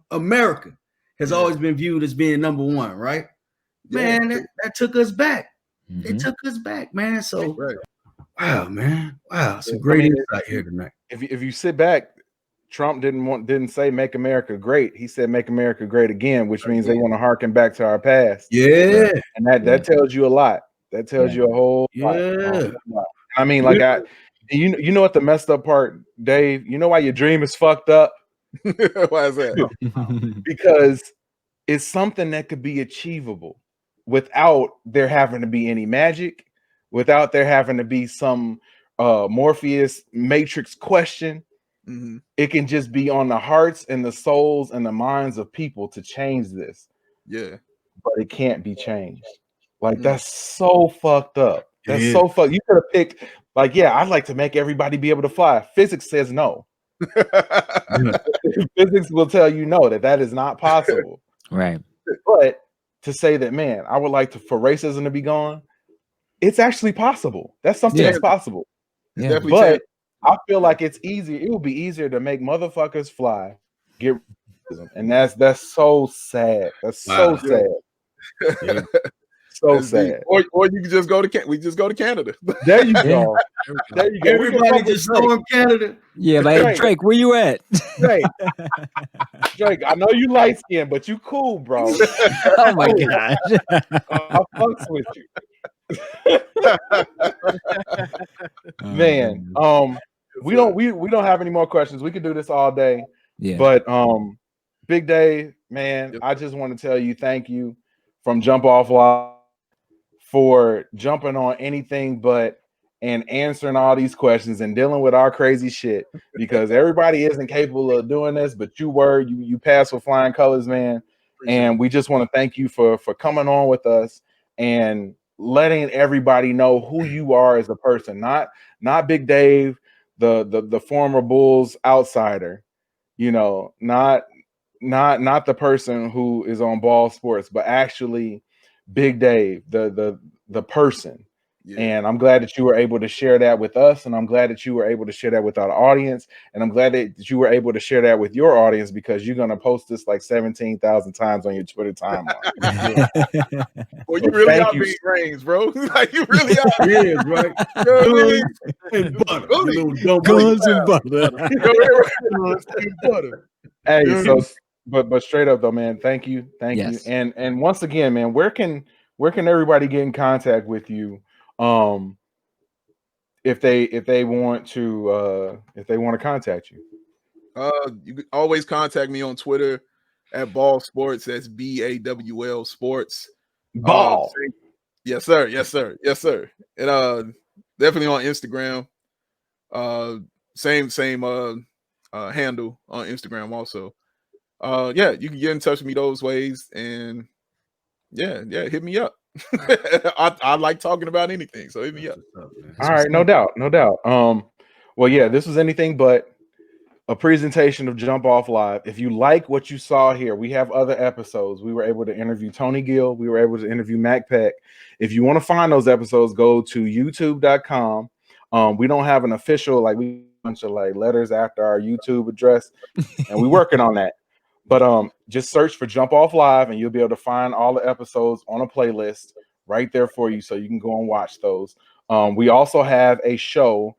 America, has always been viewed as being number one, right? Man, that took us back. It took us back, man. So wow, man. Wow, some great insight here tonight. If you sit back, Trump didn't say make America great. He said make America great again, which means they want to harken back to our past. Yeah. And that tells you a lot. That tells you a whole lot. I mean, like you know what the messed up part, Dave? You know why your dream is fucked up? Why is that? Because it's something that could be achievable without there having to be any magic, without there having to be some Morpheus Matrix question. It can just be on the hearts and the souls and the minds of people to change this. Yeah. But it can't be changed. Like that's so fucked up. That's so fucked. You could have picked, like, yeah, I'd like to make everybody be able to fly. Physics says no. Physics will tell you no, that is not possible. Right. But to say that, man, I would like for racism to be gone, it's actually possible. That's something that's possible. Yeah. But I feel like it's easier. It would be easier to make motherfuckers fly, get racism. And that's so sad. That's so sad. So sad. Or you can just go to we just go to Canada. There you go. There you go. Everybody just storm Canada. Yeah, like Drake, where you at? Drake, I know you light skinned, but you cool, bro. Oh my gosh. I'll fucks with you. Man, we don't have any more questions. We could do this all day. Yeah. But Big Dave, man, I just want to tell you thank you from Jump Off Live for jumping on anything but and answering all these questions and dealing with our crazy shit, because everybody isn't capable of doing this, but you passed with flying colors, man. And we just want to thank you for coming on with us and letting everybody know who you are as a person, not Big Dave, the former Bulls outsider, you know, not the person who is on BAWL Sports, but actually Big Dave, the person, And I'm glad that you were able to share that with us, and I'm glad that you were able to share that with our audience, and I'm glad that you were able to share that with your audience, because you're gonna post this like 17,000 times on your Twitter timeline. Well, you really are being Reigns, bro. Like you really are. He is, right? You know what I mean? And butter. Bully. You little dumb Guns boy. and butter. Hey, so but straight up though, man, thank you. Yes. And once again, man, where can everybody get in contact with you? If they want to contact you. You can always contact me on Twitter at BAWL Sports. That's BAWL Sports. BAWL. Yes, sir. Yes, sir. Yes, sir. And definitely on Instagram. Same handle on Instagram also. Yeah, you can get in touch with me those ways, and yeah, hit me up. I like talking about anything, so hit me up. All right, no doubt. Well, yeah, this was anything but a presentation of Jump Off Live. If you like what you saw here, we have other episodes. We were able to interview Tony Gill. We were able to interview Mac Peck. If you want to find those episodes, go to youtube.com. We don't have an official, like, we bunch of like letters after our YouTube address, and we're working on that. But just search for Jump Off Live, and you'll be able to find all the episodes on a playlist right there for you, so you can go and watch those. We also have a show,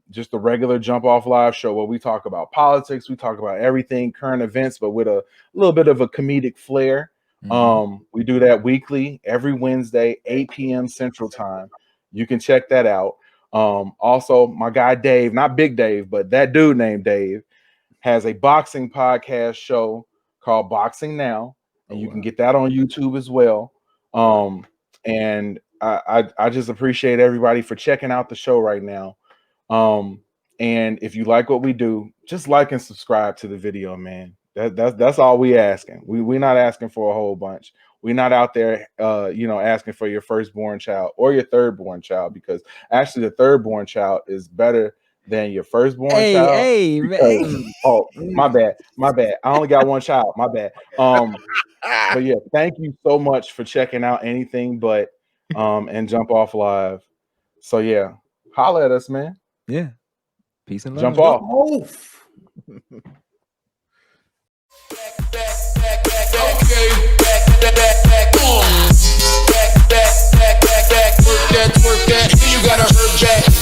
just a regular Jump Off Live show, where we talk about politics, we talk about everything, current events, but with a little bit of a comedic flair. We do that weekly, every Wednesday, 8 p.m. Central Time. You can check that out. Also, my guy Dave, not Big Dave, but that dude named Dave, has a boxing podcast show called Boxing Now, and you can get that on YouTube as well. And I just appreciate everybody for checking out the show right now. And if you like what we do, just like and subscribe to the video, man. That's all we asking. We're not asking for a whole bunch. We're not out there, asking for your firstborn child or your thirdborn child, because actually the thirdborn child is better than your firstborn child. Hey, man. Oh, my bad. I only got one child. My bad. But yeah, thank you so much for checking out anything but and Jump Off Live. So yeah, holla at us, man. Yeah. Peace and love. Jump off. Work that, you gotta hurt back.